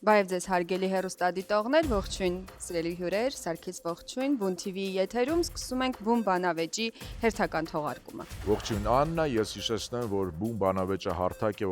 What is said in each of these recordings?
Բայց ձեզ հարգելի հեռուստադիտողներ, ողջույն, սիրելի հյուրեր, Սարգիս ողջույն, Բուն TV-ի եթերում սկսում ենք Բուն բանավեճի հերթական թողարկումը։ Ողջույն Աննա, ես հիշեցնեմ, որ Բուն բանավեճը հարթակ է,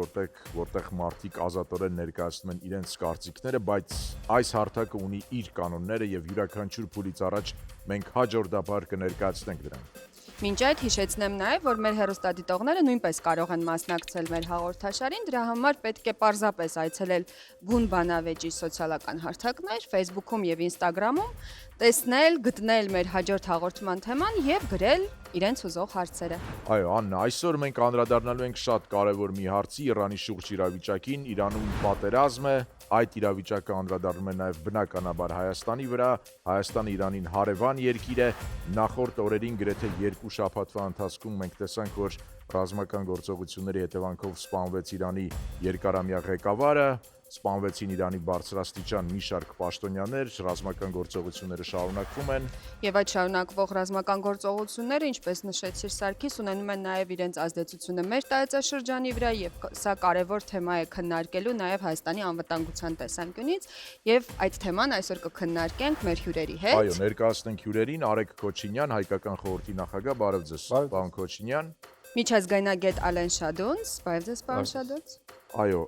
որտեղ մարդիկ ազատորեն ներկայացնում են իրենց կարծիքները, բայց այս հարթակը ունի իր կանոնները եւ յուրաքանչյուր փուլից առաջ մենք հաջորդաբար կներկայացնենք դրանք։ Մինչ այդ հիշեցնեմ նաև, որ մեր հեռուստադիտողները նույնպես կարող են մասնակցել մեր հաղորդաշարին, դրա համար պետք է պարզապես այցելել Բուն բանավեճի սոցիալական հարթակներ, Facebook-ում եւ Instagram-ում, տեսնել, գտնել մեր հաջորդ հաղորդման թեման եւ գրել իրենց ուզող հարցերը։ Այո, Աննա, այսօր մենք անդրադառնալու ենք շատ կարևոր մի հարցի, Իրանի շուրջ իրավիճակին, Իրանում պատերազմ է, այդ իրավիճակը անդրադառնում է նաև բնականաբար Հայաստանի վրա, Հայաստանը Իրանին հարևան երկիր է, նախորդ օրերին գրեթե 2 շաբաթվա ընթացքում մենք տեսանք, որ ռազմական գործողությունների հետևանքով սպանվեց Իրանի երկարամյա ղեկավարը, սպանվեցին Իրանի բարձրաստիճան մի շարք պաշտոնյաներ, ռազմական գործողությունները շարունակվում են։ Եվ այդ շարունակվող ռազմական գործողությունները, ինչպես նշեցիր Սարգիս, ունենում են նաև իրենց ազդեցությունը մեր տարածաշրջանի վրա եւ սա կարևոր թեմա է քննարկելու նաև Հայաստանի անվտանգության տեսանկյունից եւ այդ թեման այսօր կքննարկենք մեր հյուրերի հետ։ Այո, ներկայացնենք հյուրերին Արեգ Քոչինյան, Հայկական խորհրդի նախագահ, բարև ձեզ, պարոն Քոչինյան։ Միջազգայնագետ Ալեն Շադոնց, բարև ձեզ, պարոն Շադոնց։ Այո,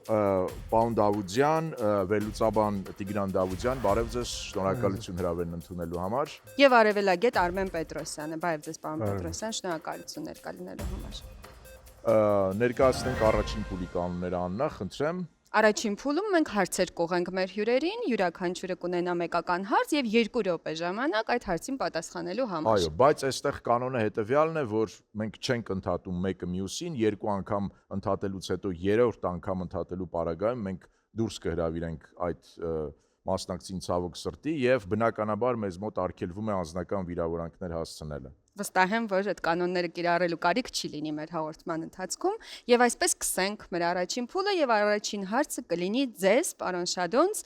պարոն Դավուդյան, վերլուծաբան Տիգրան Դավուդյան, բարև ձեզ, շնորհակալություն հրավերն ընդունելու համար։ Եվ արևելագետ Արմեն Պետրոսյանը, բարև ձեզ, պարոն Պետրոսյան, շնորհակալություն ներկա լինելու համար։ Ներկայացնենք առաջին փուլի կանոնները, Աննա, խնդրեմ։ Առաջին փուլում մենք հարցեր կողենք մեր հյուրերին, յուրաքանչյուրը կունենա մեկական հարց եւ 2 րոպե ժամանակ այդ հարցին պատասխանելու համար։ Այո, բայց այստեղ կանոնը հետեւյալն է, որ մենք չենք ընդհատում մեկը մյուսին, 2 անգամ ընդհատելուց հետո 3-րդ անգամ ընդհատելու պարագայում մենք դուրս կհրավիրենք այդ մասնակցին ցավոք սրտի եւ բնականաբար մեզ մոտ արգելվում է անձնական վիրավորանքներ հասցնելը։ Վստահ եմ, որ այդ կանոնները կիրառելու կարիք չի լինի մեր հաղորդման ընթացքում եւ այսպես սկսենք մեր առաջին փուլը եւ առաջին հարցը կլինի ձեզ, պարոն Շադոնց։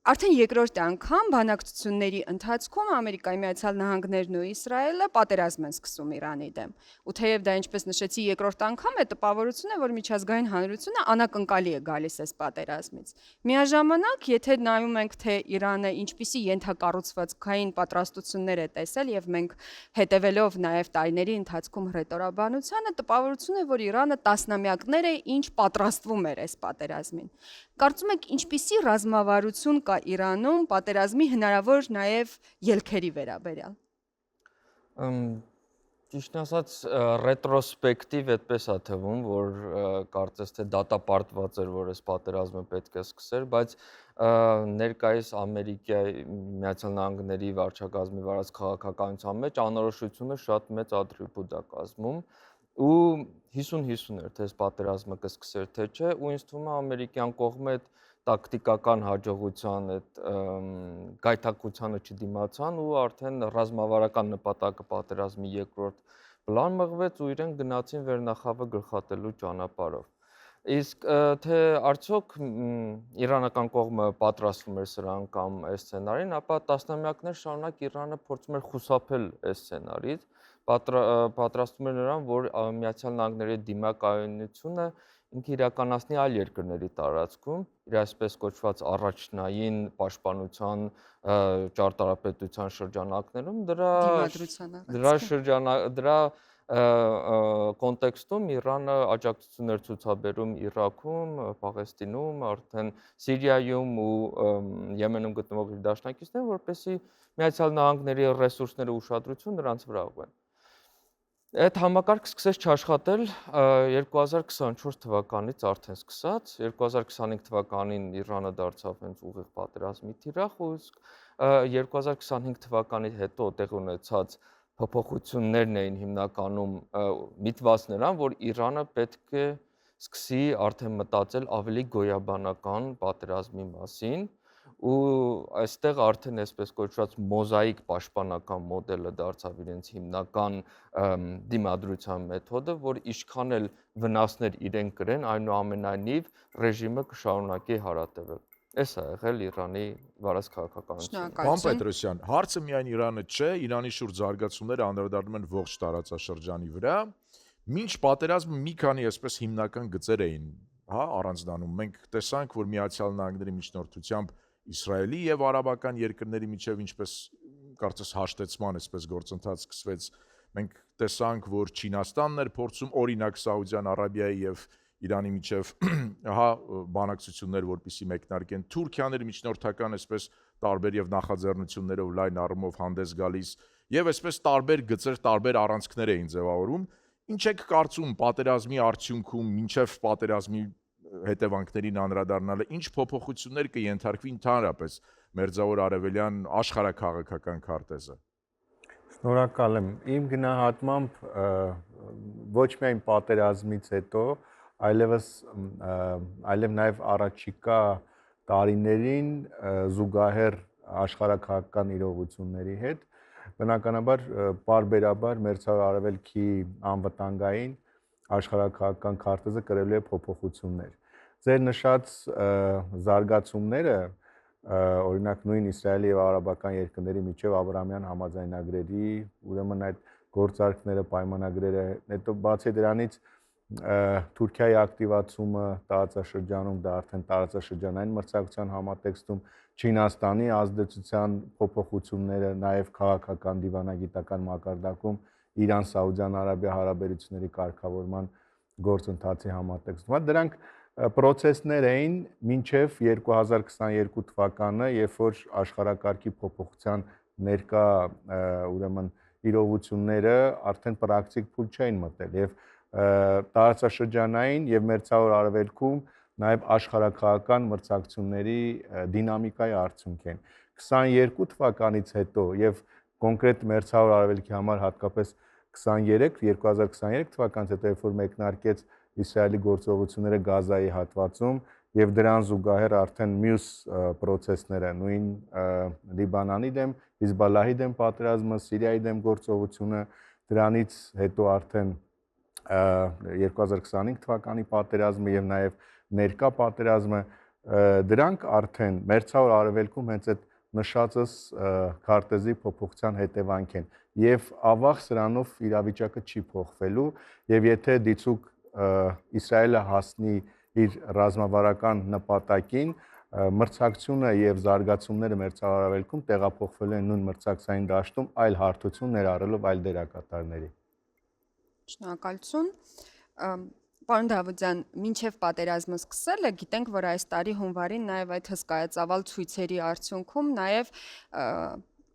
Արդեն երկրորդ անգամ բանակցությունների ընթացքում Ամերիկայի Միացյալ Նահանգներն ու Իսրայելը պատերազմ են սկսում Իրանի դեմ։ Ու թեև դա ինչպես նշեցի երկրորդ անգամ է, տպավորություն է, որ միջազգային հանրությունը անակնկալի է գալիս այս պատերազմից։ Միաժամանակ, եթե նայում ենք, թե Իրանը ինչպիսի ենթակառուցվածքային պատրաստություններ է տեսել եւ մենք հետևելով նաեւ տարիների ընթացքում հռետորաբանությանը, տպավորություն է, որ Իրանը տասնամյակներ է ինչ պատրաստվում էր այս պատերազմին։ Կարծում եք ինչպիսի ռազմավարություն կա Իրանում պատերազմի հնարավոր նաև ելքերի վերաբերյալ։ Ճիշտն ասած, ռետրոսպեկտիվ այդպես է թվում, որ կարծես թե դատապարտված էր, որ այս պատերազմը պետք է սկսեր, բայց ներկայիս Ամերիկայի Միացյալ Նահանգների վարչակազմի վարած քաղաքականության մեջ անորոշությունը շատ մեծ ատրիբուտ է կազմում ու 50-50 էր, թե այս պատերազմը կսկսեր թե չէ, ու ինձ թվում է ամերիկյան կողմը այդ տակտիկական հաջողության այդ գայթակղությանը չդիմացան ու արդեն ռազմավարական նպատակը պատերազմի երկրորդ պլան մղվեց ու իրենք գնացին վերնախավը գլխատելու ճանապարհով։ Իսկ թե արդյոք իրանական կողմը պատրաստվում էր սրան կամ այս սցենարին, ապա տասնամյակներ շարունակ Իրանը փորձում էր խուսափել այս սցենարից, պատրաստվում էր նրան, որ Միացյալ Նահանգների դիմակայունությունը ինքը իրականացնի այլ երկրների տարածքում, իր այսպես կոչված առաջնային պաշտպանության ճարտարապետության շրջանակներում, դրա կոնտեքստում Իրանը աջակցություններ ցուցաբերում Իրաքում, Պաղեստինում, արդեն Սիրիայում ու Եմենում գտնվող իր դաշնակիցներին, որպեսզի Միացյալ Նահանգների ռեսուրսները ու ուշադրություն նրանց վրա ուղղեն։ Այդ համակարգը սկսեց չաշխատել 2024 թվականից արդեն սկսած, 2025 թվականին Իրանը դարձավ հենց ուղիղ պատերազմի թիրախ, ու 2025 թվականից հետո տեղի ունեցած փոփոխություններն էին հիմնականում միտված նրան, որ Իրանը պետք է սկսի արդեն մտածել ավելի գոյաբանական պատերազմի մասին, ու այստեղ արդեն այսպես կոչված մոզաիկ պաշտպանական մոդելը դարձավ իրենց հիմնական դիմադրության մեթոդը, որ ինչքան էլ վնասներ իրեն կրեն, այնուամենայնիվ ռեժիմը կշարունակի հարատևել։ Այս է եղել Իրանի վարած քաղաքականությունը։ Պարոն Պետրոսյան, հարցը միայն Իրանը չէ, Իրանի շուրջ զարգացումները անդրադառնում են ողջ տարածաշրջանի վրա։ Մինչ պատերազմը մի քանի այսպես հիմնական գծեր էին հա, առանձնանում։ Մենք տեսանք, որ Միացյալ Նահանգների միջնորդությամբ Իսրայելի եւ արաբական երկրների միջև ինչպես կարծես հաշտեցման այսպես գործընթաց սկսվեց, մենք տեսանք, որ Չինաստանն էր փորձում օրինակ Սաուդյան Արաբիայի եւ Իրանի միջև հա բանակցություններ, որպիսի մեկնարկեն Թուրքիաների միջնորդական այսպես տարբեր եւ նախաձեռնություններով լայն առումով հանդես գալիս եւ այսպես տարբեր գծեր, տարբեր առանցքներ էին ձևավորում։ Ինչ եք կարծում պատերազմի արդյունքում, մինչև պատերազմի հետևանքներին անդրադառնալը, ինչ փոփոխություններ կենթարկվի ընդհանրապես Մերձավոր Արևելյան աշխարհաքաղաքական քարտեզը։ Շնորհակալ եմ։ Իմ գնահատմամբ ոչ միայն պատերազմից հետո, այլև նաև առաջիկա տարիներին զուգահեռ աշխարհաքաղաքական իրողությունների հետ բնականաբար պարբերաբար Մերձավոր Արևելքի անվտանգային աշխարհաքաղաքական քարտեզը կրելու է փոփոխություններ։ Ձեր նշած զարգացումները, օրինակ նույն Իսրայելի եւ արաբական երկրների միջև Աբրահամյան համաձայնագրերի, ուրեմն այդ գործարքները, պայմանագրերը, հետո բացի դրանից Թուրքիայի ակտիվացումը տարածաշրջանում, դա արդեն տարածաշրջանային մրցակցության համատեքստում, Չինաստանի ազդեցության փոփոխությունները, նաև քաղաքական դիվանագիտական մակարդակում Իրան-Սաուդյան Արաբիա հարաբերությունների կարգավորման գործընթացի համատեքստում։ Դրանք պրոցեսներ էին մինչև 2022 թվականը, երբ որ աշխարհակարգի փոփոխության ներկա ուրեմն իրողությունները արդեն պրակտիկ փուլ չէին մտել եւ տարածաշրջանային եւ Մերձավոր Արևելքում նաև աշխարհաքաղաքական մրցակցությունների դինամիկայի արդյունք են։ 22 թվականից հետո եւ կոնկրետ Մերձավոր Արևելքի համար հատկապես 2023 թվականից հետո երբ որ մեկնարկեց Իսրայելի գործողությունները Գազայի հատվածում եւ դրան զուգահեռ արդեն մյուս պրոցեսները նույն Լիբանանի դեմ, Հիզբալլահի դեմ պատերազմը, Սիրիայի դեմ գործողությունը, դրանից հետո արդեն 2025 թվականի պատերազմը եւ նաեւ ներկա պատերազմը, դրանք արդեն Մերձավոր Արևելքում հենց այդ նշածս քարտեզի փոփոխության հետևանք են եւ ավաղ սրանով իրավիճակը չի փոխվելու եւ եթե դիցուկ Իսրայելը հասնի իր ռազմավարական նպատակին, մրցակցությունը եւ զարգացումները Մերձավոր Արևելքում տեղափոխվելու են նույն մրցակցային դաշտում այլ հարթություն ներառելով այլ դերակատարների։ Շնորհակալություն։ Պարոն Դավության, մինչև պատերազմը սկսելը գիտենք, որ այս տարի հունվարին նաև այդ հսկայածավալ ցույցերի արդյունքում նաև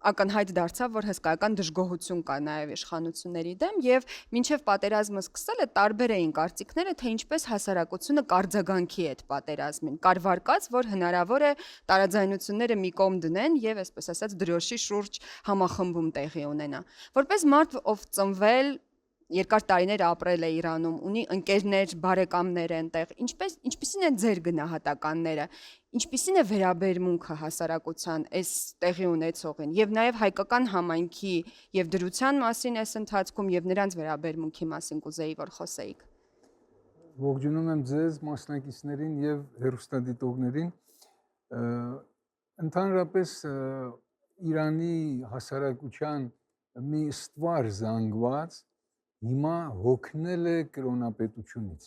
ակնհայտ դարձավ, որ հսկայական դժգոհություն կա նաև իշխանությունների դեմ եւ մինչև պատերազմը սկսելը տարբեր էին կարծիքները, թե ինչպես հասարակությունը կարձագանքի այդ պատերազմին։ Կար վարկած, որ հնարավոր է տարաձայնությունները մի կողմ դնեն եւ այսպես ասած դրոշի շուրջ համախմբում տեղի ունենա։ Որպես մարդ, ով ծնվել երկար տարիներ ապրել է Իրանում, ունի ընկերներ, բարեկամներ այնտեղ, ինչպիսին են ձեր գնահատականները, ինչպիսին է վերաբերմունքը հասարակության այս տեղի ունեցողին եւ նաեւ հայկական համայնքի եւ դրության մասին այս ընթացքում եւ նրանց վերաբերմունքի մասին կուզեի որ խոսեիք։ Ողջունում եմ ձեզ, մասնակիցներին եւ հեռուստադիտողներին։ Ընդհանրապես Իրանի հասարակության մի ստվար զանգված հիմա հոգնել է կրոնապետությունից։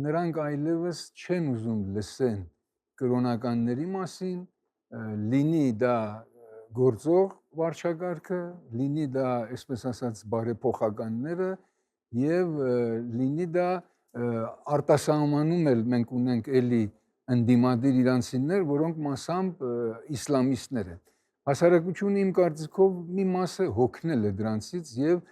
Նրանք այլևս չեն ուզում լսեն կրոնականների մասին, լինի դա գործող վարչակարգը, լինի դա, այսպես ասած, բարեփոխականները եւ լինի դա արտասահմանում էլ մենք ունենք էլի ընդդիմադիր իրանցիներ, որոնք մասամբ իսլամիստներ են։ Հասարակությունը իմ կարծիքով մի մասը հոգնել է դրանցից եւ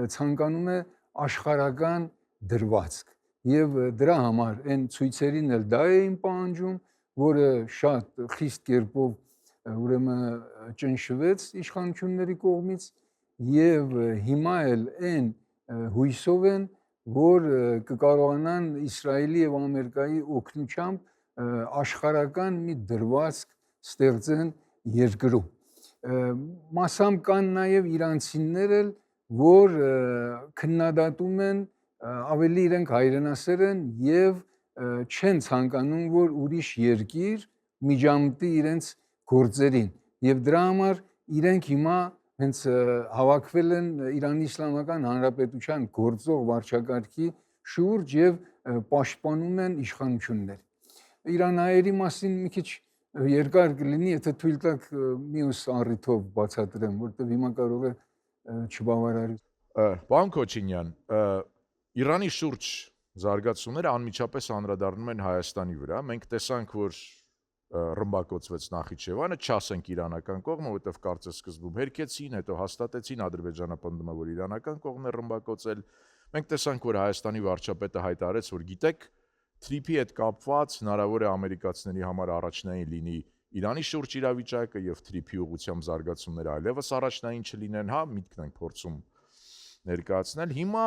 ցանկանում է աշխարհական դրվածք եւ դրա համար այն ցույցերին էլ դա էին պահանջում, որը շատ խիստ կերպով ուրեմն ճնշվեց իշխանությունների կողմից եւ հիմա էլ այն հույսով են, որ կկարողանան Իսրայելի եւ Ամերիկայի օգնությամբ աշխարհական մի դրվածք ստեղծեն երկրում։ Մասամբ կան նաեւ իրանցիներ էլ, որ քննադատում են ավելի իրենք հայրենասեր են եւ չեն ցանկանում, որ ուրիշ երկիր միջամտի իրենց գործերին եւ դրա համար իրենք հիմա հենց հավաքվել են Իրանի Իսլամական Հանրապետության գործող վարչակարգի շուրջ եւ պաշտպանում են իշխանություններ։ Իրանահայերի մասին մի քիչ երկար կլինի, եթե թույլ տաք մյուս առիթով բացատրեմ, որտեղ հիմա կարող է չբավարարի։ Պարոն Քոչինյան, Իրանի շուրջ զարգացումները անմիջապես անդրադառնում են Հայաստանի վրա։ Մենք տեսանք, որ ռմբակոծվեց Նախիջևանը, չասենք իրանական կողմը, որովհետև կարծես սկզբում հերքեցին, հետո հաստատեցին, Ադրբեջանը պնդում է, որ իրանական կողմն է ռմբակոծել։ Մենք տեսանք, որ Հայաստանի վարչապետը հայտարարեց, որ գիտեք, թրիփի հետ կապված հնարավոր է ամերիկացիների համար առաջնային լինի Իրանի շուրջ իրավիճակը եւ թրիփի ուղղությամբ զարգացումները այլևս առաջնային չլինեն, հա, միտքն ենք փորձում ներկայացնել։ Հիմա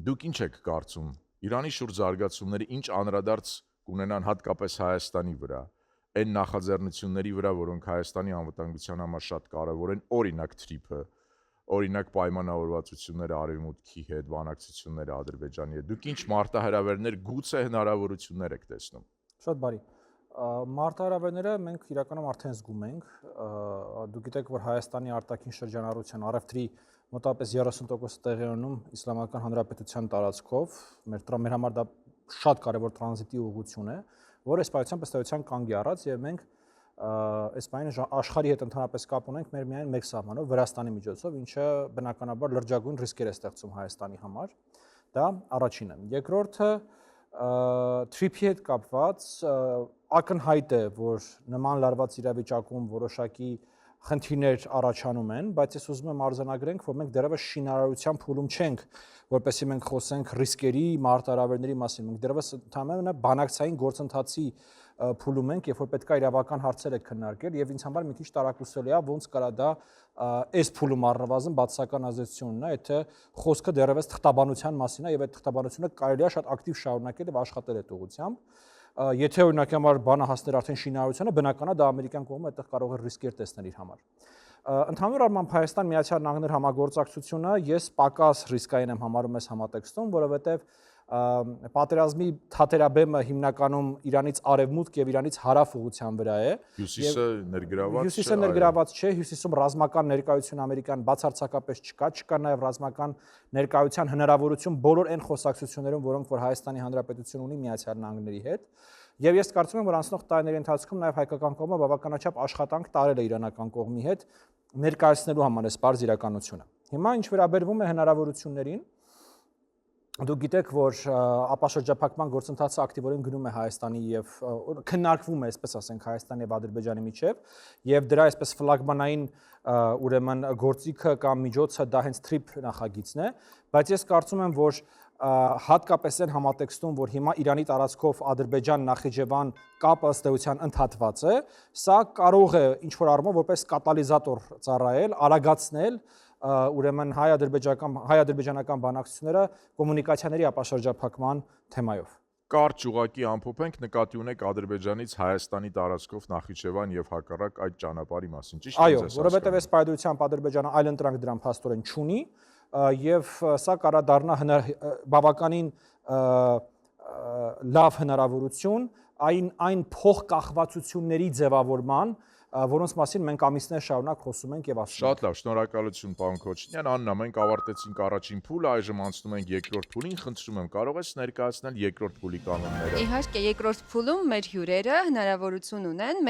դուք ինչ եք կարծում, Իրանի շուրջ զարգացումները ինչ անդրադարձ կունենան հատկապես Հայաստանի վրա, այն նախաձեռնությունների վրա, որոնք Հայաստանի անվտանգության համար շատ կարևոր են, օրինակ թրիփը, օրինակ պայմանավորվածությունները Արևմուտքի հետ, բանակցությունները Ադրբեջանի հետ։ Դուք ինչ մարտահրավերներ, գուցե հնարավորություններ եք տեսնում։ Շատ բարի։ Մարտահրավերները մենք իրականում արդեն զգում ենք։ Դուք գիտեք, որ Հայաստանի արտաքին շրջանառության առևտրի մոտավորապես 30% տեղի ունենում Իսլամական Հանրապետության տարածքով, մեր համար դա շատ կարևոր տրանզիտի ուղղություն է, որը ըստ էության կանգ է առած եւ մենք ըստ աշխարհի հետ ընդհանրապես կապ ունենք մեր միայն մեկ սահմանով Վրաստանի միջոցով, ինչը բնականաբար լրջագույն ռիսկեր է ստեղծում Հայաստանի համար։ Դա առաջինը։ Երկրորդը թրիփի հետ կապված ակնհայտ է, որ նման լարված իրավիճակում որոշակի խնդիրներ առաջանում են, բայց ես ուզում եմ արձանագրենք, որ մենք դեռևս շինարարության փուլում չենք, որպեսզի մենք խոսենք ռիսկերի, մարտահրավերների մասին։ Մենք դեռևս ընդհանրապես բանակցային գործընթացի փուլում ենք, երբ որ պետք է իրավական հարցեր է քննարկել, եւ ինձ համար մի քիչ տարակուսելի է, ոնց կարա դա այս փուլում առնվազն բացասական ազդեցություն ունենա, եթե խոսքը դեռևս թղթաբանության մասին է, եւ այդ թղթաբանությունը կարելի է շատ ակտիվ շարունակել եւ աշխատել այդ ուղղությամբ։ Եթե օրինակ համար բանը հասներ արդեն շինարարությանը, բնական է դա ամերիկյան կողմը այդտեղ կարող է ռիսկեր տեսնել իր համար։ Ընդհանուր առմամբ Հայաստան Միացյալ Նահանգներ համագործակցությունը ես պակաս ռիսկային եմ համարում այս համատեքստում, որովհետև պատերազմի թատերաբեմը հիմնականում Իրանից արևմուտք եւ Իրանից հարավ ուղղության վրա է։ Հյուսիսը ներգրաված չէ։ Հյուսիսը ներգրաված չէ, հյուսիսում ռազմական ներկայություն ամերիկյան բացարձակապես չկա նաեւ ռազմական ներկայության հնարավորություն բոլոր այն խոսակցություններում, որոնք որ Հայաստանի Հանրապետություն ունի Միացյալ Նահանգների հետ։ Եվ ես կարծում եմ, որ անցնող տարիների ընթացքում նաև հայկական կողմը բավականաչափ աշխատանք տարել է իրանական կողմի հետ ներկայացնելու համար այս բարձ իրականությունը։ Հիմա ինչ վերաբերվում է հնարավորություններին, դուք գիտեք, որ ապաշրջափակման գործընթացը ակտիվորեն գնում է Հայաստանի եւ քննարկվում է, այսպես ասենք, Հայաստանի եւ Ադրբեջանի միջեւ, եւ դրա այսպես ֆլագմանային ուրեմն գործիքը կամ միջոցը դա հենց TRIP նախագիծն է, բայց ես կարծում եմ, որ հատկապես այն համատեքստում, որ հիմա Իրանի տարածքով Ադրբեջան-Նախիջևան կապը ըստ էության ընդհատված է, սա կարող է ինչ-որ առումով որպես կատալիզատոր ծառայել, արագացնել ուրեմն հայ-ադրբեջանական բանակցությունները կոմունիկացիաների ապաշրջափակման թեմայով։ Կարճ ուղղակի ամփոփենք, նկատի ունեք Ադրբեջանից Հայաստանի տարածքով Նախիջևան եւ հակառակ այդ ճանապարհի մասին, ճիշտ է՞։ Այո, որովհետեւ այս պայմանությամբ Ադրբեջանը այլընտրանք դրան փաստորեն չունի, եւ սա կարա դառնա բավականին լավ հնարավորություն այն փոխկախվածությունների ձևավորման, որոնց մասին մենք ամիսներ շարունակ խոսում ենք եւ ասում ենք։ Շատ լավ, շնորհակալություն պարոն Քոչինյան։ Աննա, մենք ավարտեցինք առաջին փուլը, այժմ անցնում ենք երկրորդ փուլին։ Խնդրում եմ, կարող ես ներկայացնել երկրորդ փուլի կանոնները։ Իհարկե, երկրորդ փուլում մեր հյուրերը հնարավորություն ունեն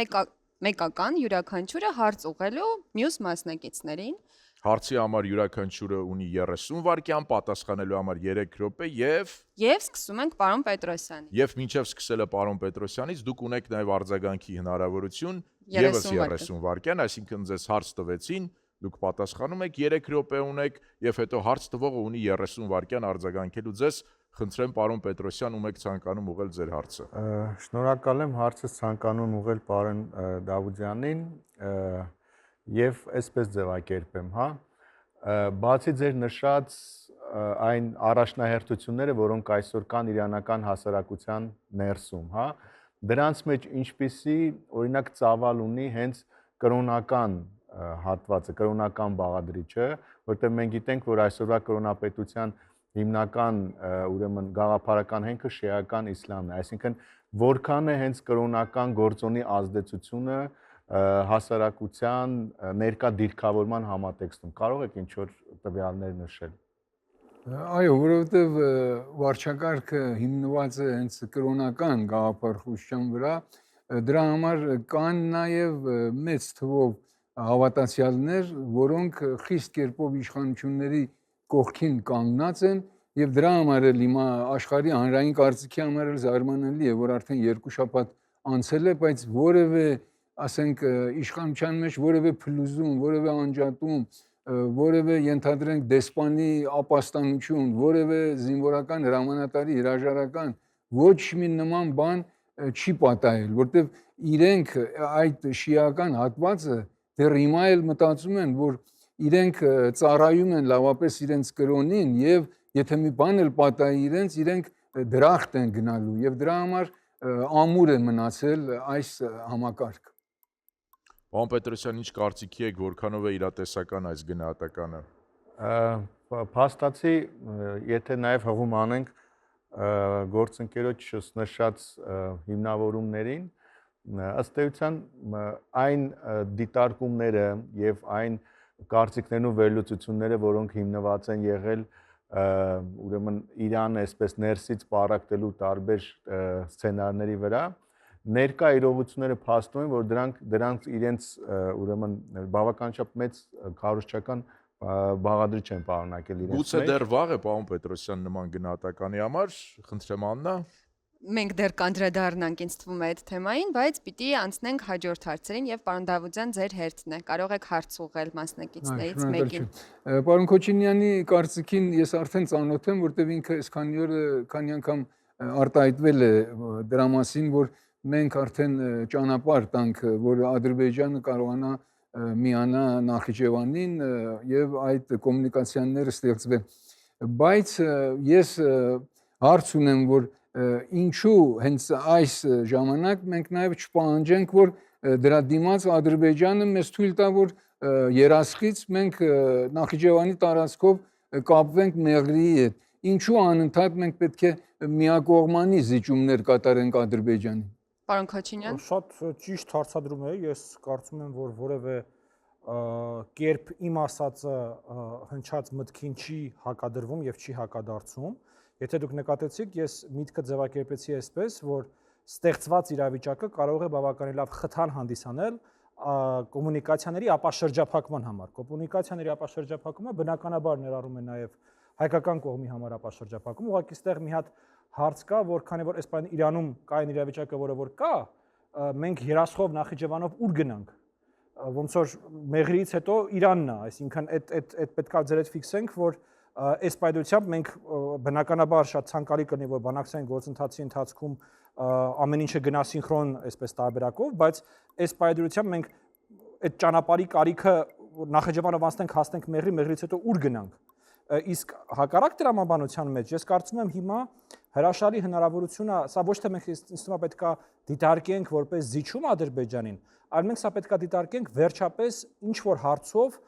մեկական յուրաքանչյուրը հարց ուղղելու մյուս մասնակիցներին։ Հարցի համար յուրաքանչյուրը ունի 30 վայրկյան, պատասխանելու համար 3 րոպե եւ սկսում ենք պարոն Պետրոսյանից։ Եվ մինչև սկսելը պարոն Պետրոսյանից դուք ունեք նաև արձագանքի հնարավորություն եւս 30 վայրկյան, այսինքն ձեզ հարց տվեցին, դուք պատասխանում եք, 3 րոպե ունեք եւ հետո հարց տվողը ունի 30 վայրկյան արձագանքելու ձեզ։ Խնդրեմ պարոն Պետրոսյան, ում եք ցանկանում ուղղել ձեր հարցը։ Շնորհակալ եմ, հարցս ցանկանում ուղղել պարոն Դավուդյանին եւ այսպես ձևակերպեմ, հա։ Բացի ձեր նշած այն առաջնահերթությունները, որոնք այսօր կան իրանական հասարակության ներսում, հա, դրանց մեջ ինչպիսի օրինակ ծավալ ունի հենց կրոնական հատվածը, կրոնական բաղադրիչը, որտեղ մենք գիտենք, որ այսօրվա կրոնապետության հիմնական ուրեմն գաղափարական հենքը շիայական իսլամն է, այսինքն որքան է հենց կրոնական գործոնի ազդեցությունը հասարակության ներկա դիրքավորման համատեքստում, կարող եք ինչ-որ տվյալներ նշել։ Այո, որովհետև վարչակարգը հիմնված է հենց կրոնական գաղափարախոսության վրա, դրա համար կան նաև մեծ թվով հավատացյալներ, որոնք խիստ կերպով իշխանությունների կողքին կանգնած են եւ դրա համար էլ հիմա աշխարհի հանրային կարծիքի համար էլ զարմանալի է, որ արդեն 2 շաբաթ անցել է, բայց որևէ, ասենք, իշխանության մեջ որևէ փլուզում, որևէ անջատում, որևէ ենթադրենք դեսպանի ապաստանություն, որևէ զինվորական հրամանատարի հրաժարական ոչ մի նման բան չի պատահել, որտեղ իրենք այդ շիական հատվածը դեռ հիմա էլ մտածում են, որ իրենք ծառայում են լավապես իրենց կրոնին եւ եթե մի բան էլ պատահի իրենք դրախտ են գնալու եւ դրա համար ամուր է մնացել այս համակարգը։ Պարոն Պետրոսյան, ինչ կարծիքի եք, որքանով է իրատեսական այս գնահատականը։ Փաստացի, եթե նաև հղում անենք գործընկերոջս նշած հիմնավորումներին, ըստ էության այն դիտարկումները եւ այն կարծիքներն ու վերլուծությունները, որոնք հիմնված են եղել ուրեմն Իրանը այսպես ներսից պարակտելու տարբեր սցենարների վրա, ներկա իրողությունները փաստում են, որ դրանք իրենց ուրեմն բավականաչափ մեծ քարոզչական բաղադրիչ են պարունակել իրենց մեջ։ Գուցե դեռ վաղ է, պարոն Պետրոսյան, նման գնահատականի համար, խնդրեմ Աննա։ Մենք դեռ կանդրադառնանք ինձ թվում է այդ թեմային, բայց պիտի անցնենք հաջորդ հարցերին եւ պարոն Դավության ձեր հերթն է։ Կարող եք հարց ուղղել մասնակիցներից մեկին։ Պարոն Քոչինյանի կարծիքին ես արդեն ծանոթ եմ, որտեղ ինքը քանի անգամ արտահայտվել է դրա մասին, որ մենք արդեն ճանապարհ տանք, որ Ադրբեջանը կարողանա միանա Նախիջևանին եւ այդ կոմունիկացիաները ստեղծվեն։ Բայց ես հարց ունեմ, որ ինչու հենց այս ժամանակ մենք նաև չպահանջենք, որ դրա դիմաց Ադրբեջանը մեզ թույլ տա, որ երասխից մենք Նախիջևանի տարածքով կապվենք Մեղրիի հետ։ Ինչու անընդհատ մենք պետք է միակողմանի զիջումներ կատարենք Ադրբեջանին։ Պարոն Քոչինյան։ Շատ ճիշտ հարցադրում է, ես կարծում եմ, որ որևէ կերպ իմ ասածը հնչած մտքին չի հակադրվում եւ չի հակադարձում։ Եթե դուք նկատեցիք, ես միտքը ձևակերպեցի այսպես, որ ստեղծված իրավիճակը կարող է բավականին լավ խթան հանդիսանել կոմունիկացիաների ապաշրջափակման համար։ Կոմունիկացիաների ապաշրջափակումը բնականաբար ներառում է նաև հայկական կողմի համար ապաշրջափակում, ուղղակի այստեղ մի հատ հարց կա, որ քանի որ այսպես Իրանում կա այն իրավիճակը, որը որ կա, մենք երասխով Նախիջևանով ուր գնանք։ Ոնց որ Մեղրիից հետո Իրանն է, այսինքն այդ պետքա ձեր հետ ֆիքսենք, որ այս պայմանությամբ մենք բնականաբար շատ ցանկալի կլինի, որ բանակցային գործընթացի ընթացքում ամեն ինչը գնա սինխրոն այսպես տարբերակով, բայց այս պայմանությամբ մենք այդ ճանապարհի կարիքը Նախիջևանով անցնենք, հասնենք Մեղրի, Մեղրից հետո ուր գնանք։ Իսկ հակառակ տրամաբանության մեջ ես կարծում եմ հիմա հրաշալի հնարավորությունը, սա ոչ թե մենք ինձ թվում է պետքա դիտարկենք որպես զիջում Ադրբեջանին, այլ մենք սա պետքա դիտարկենք վերջապես ինչ որ հարցով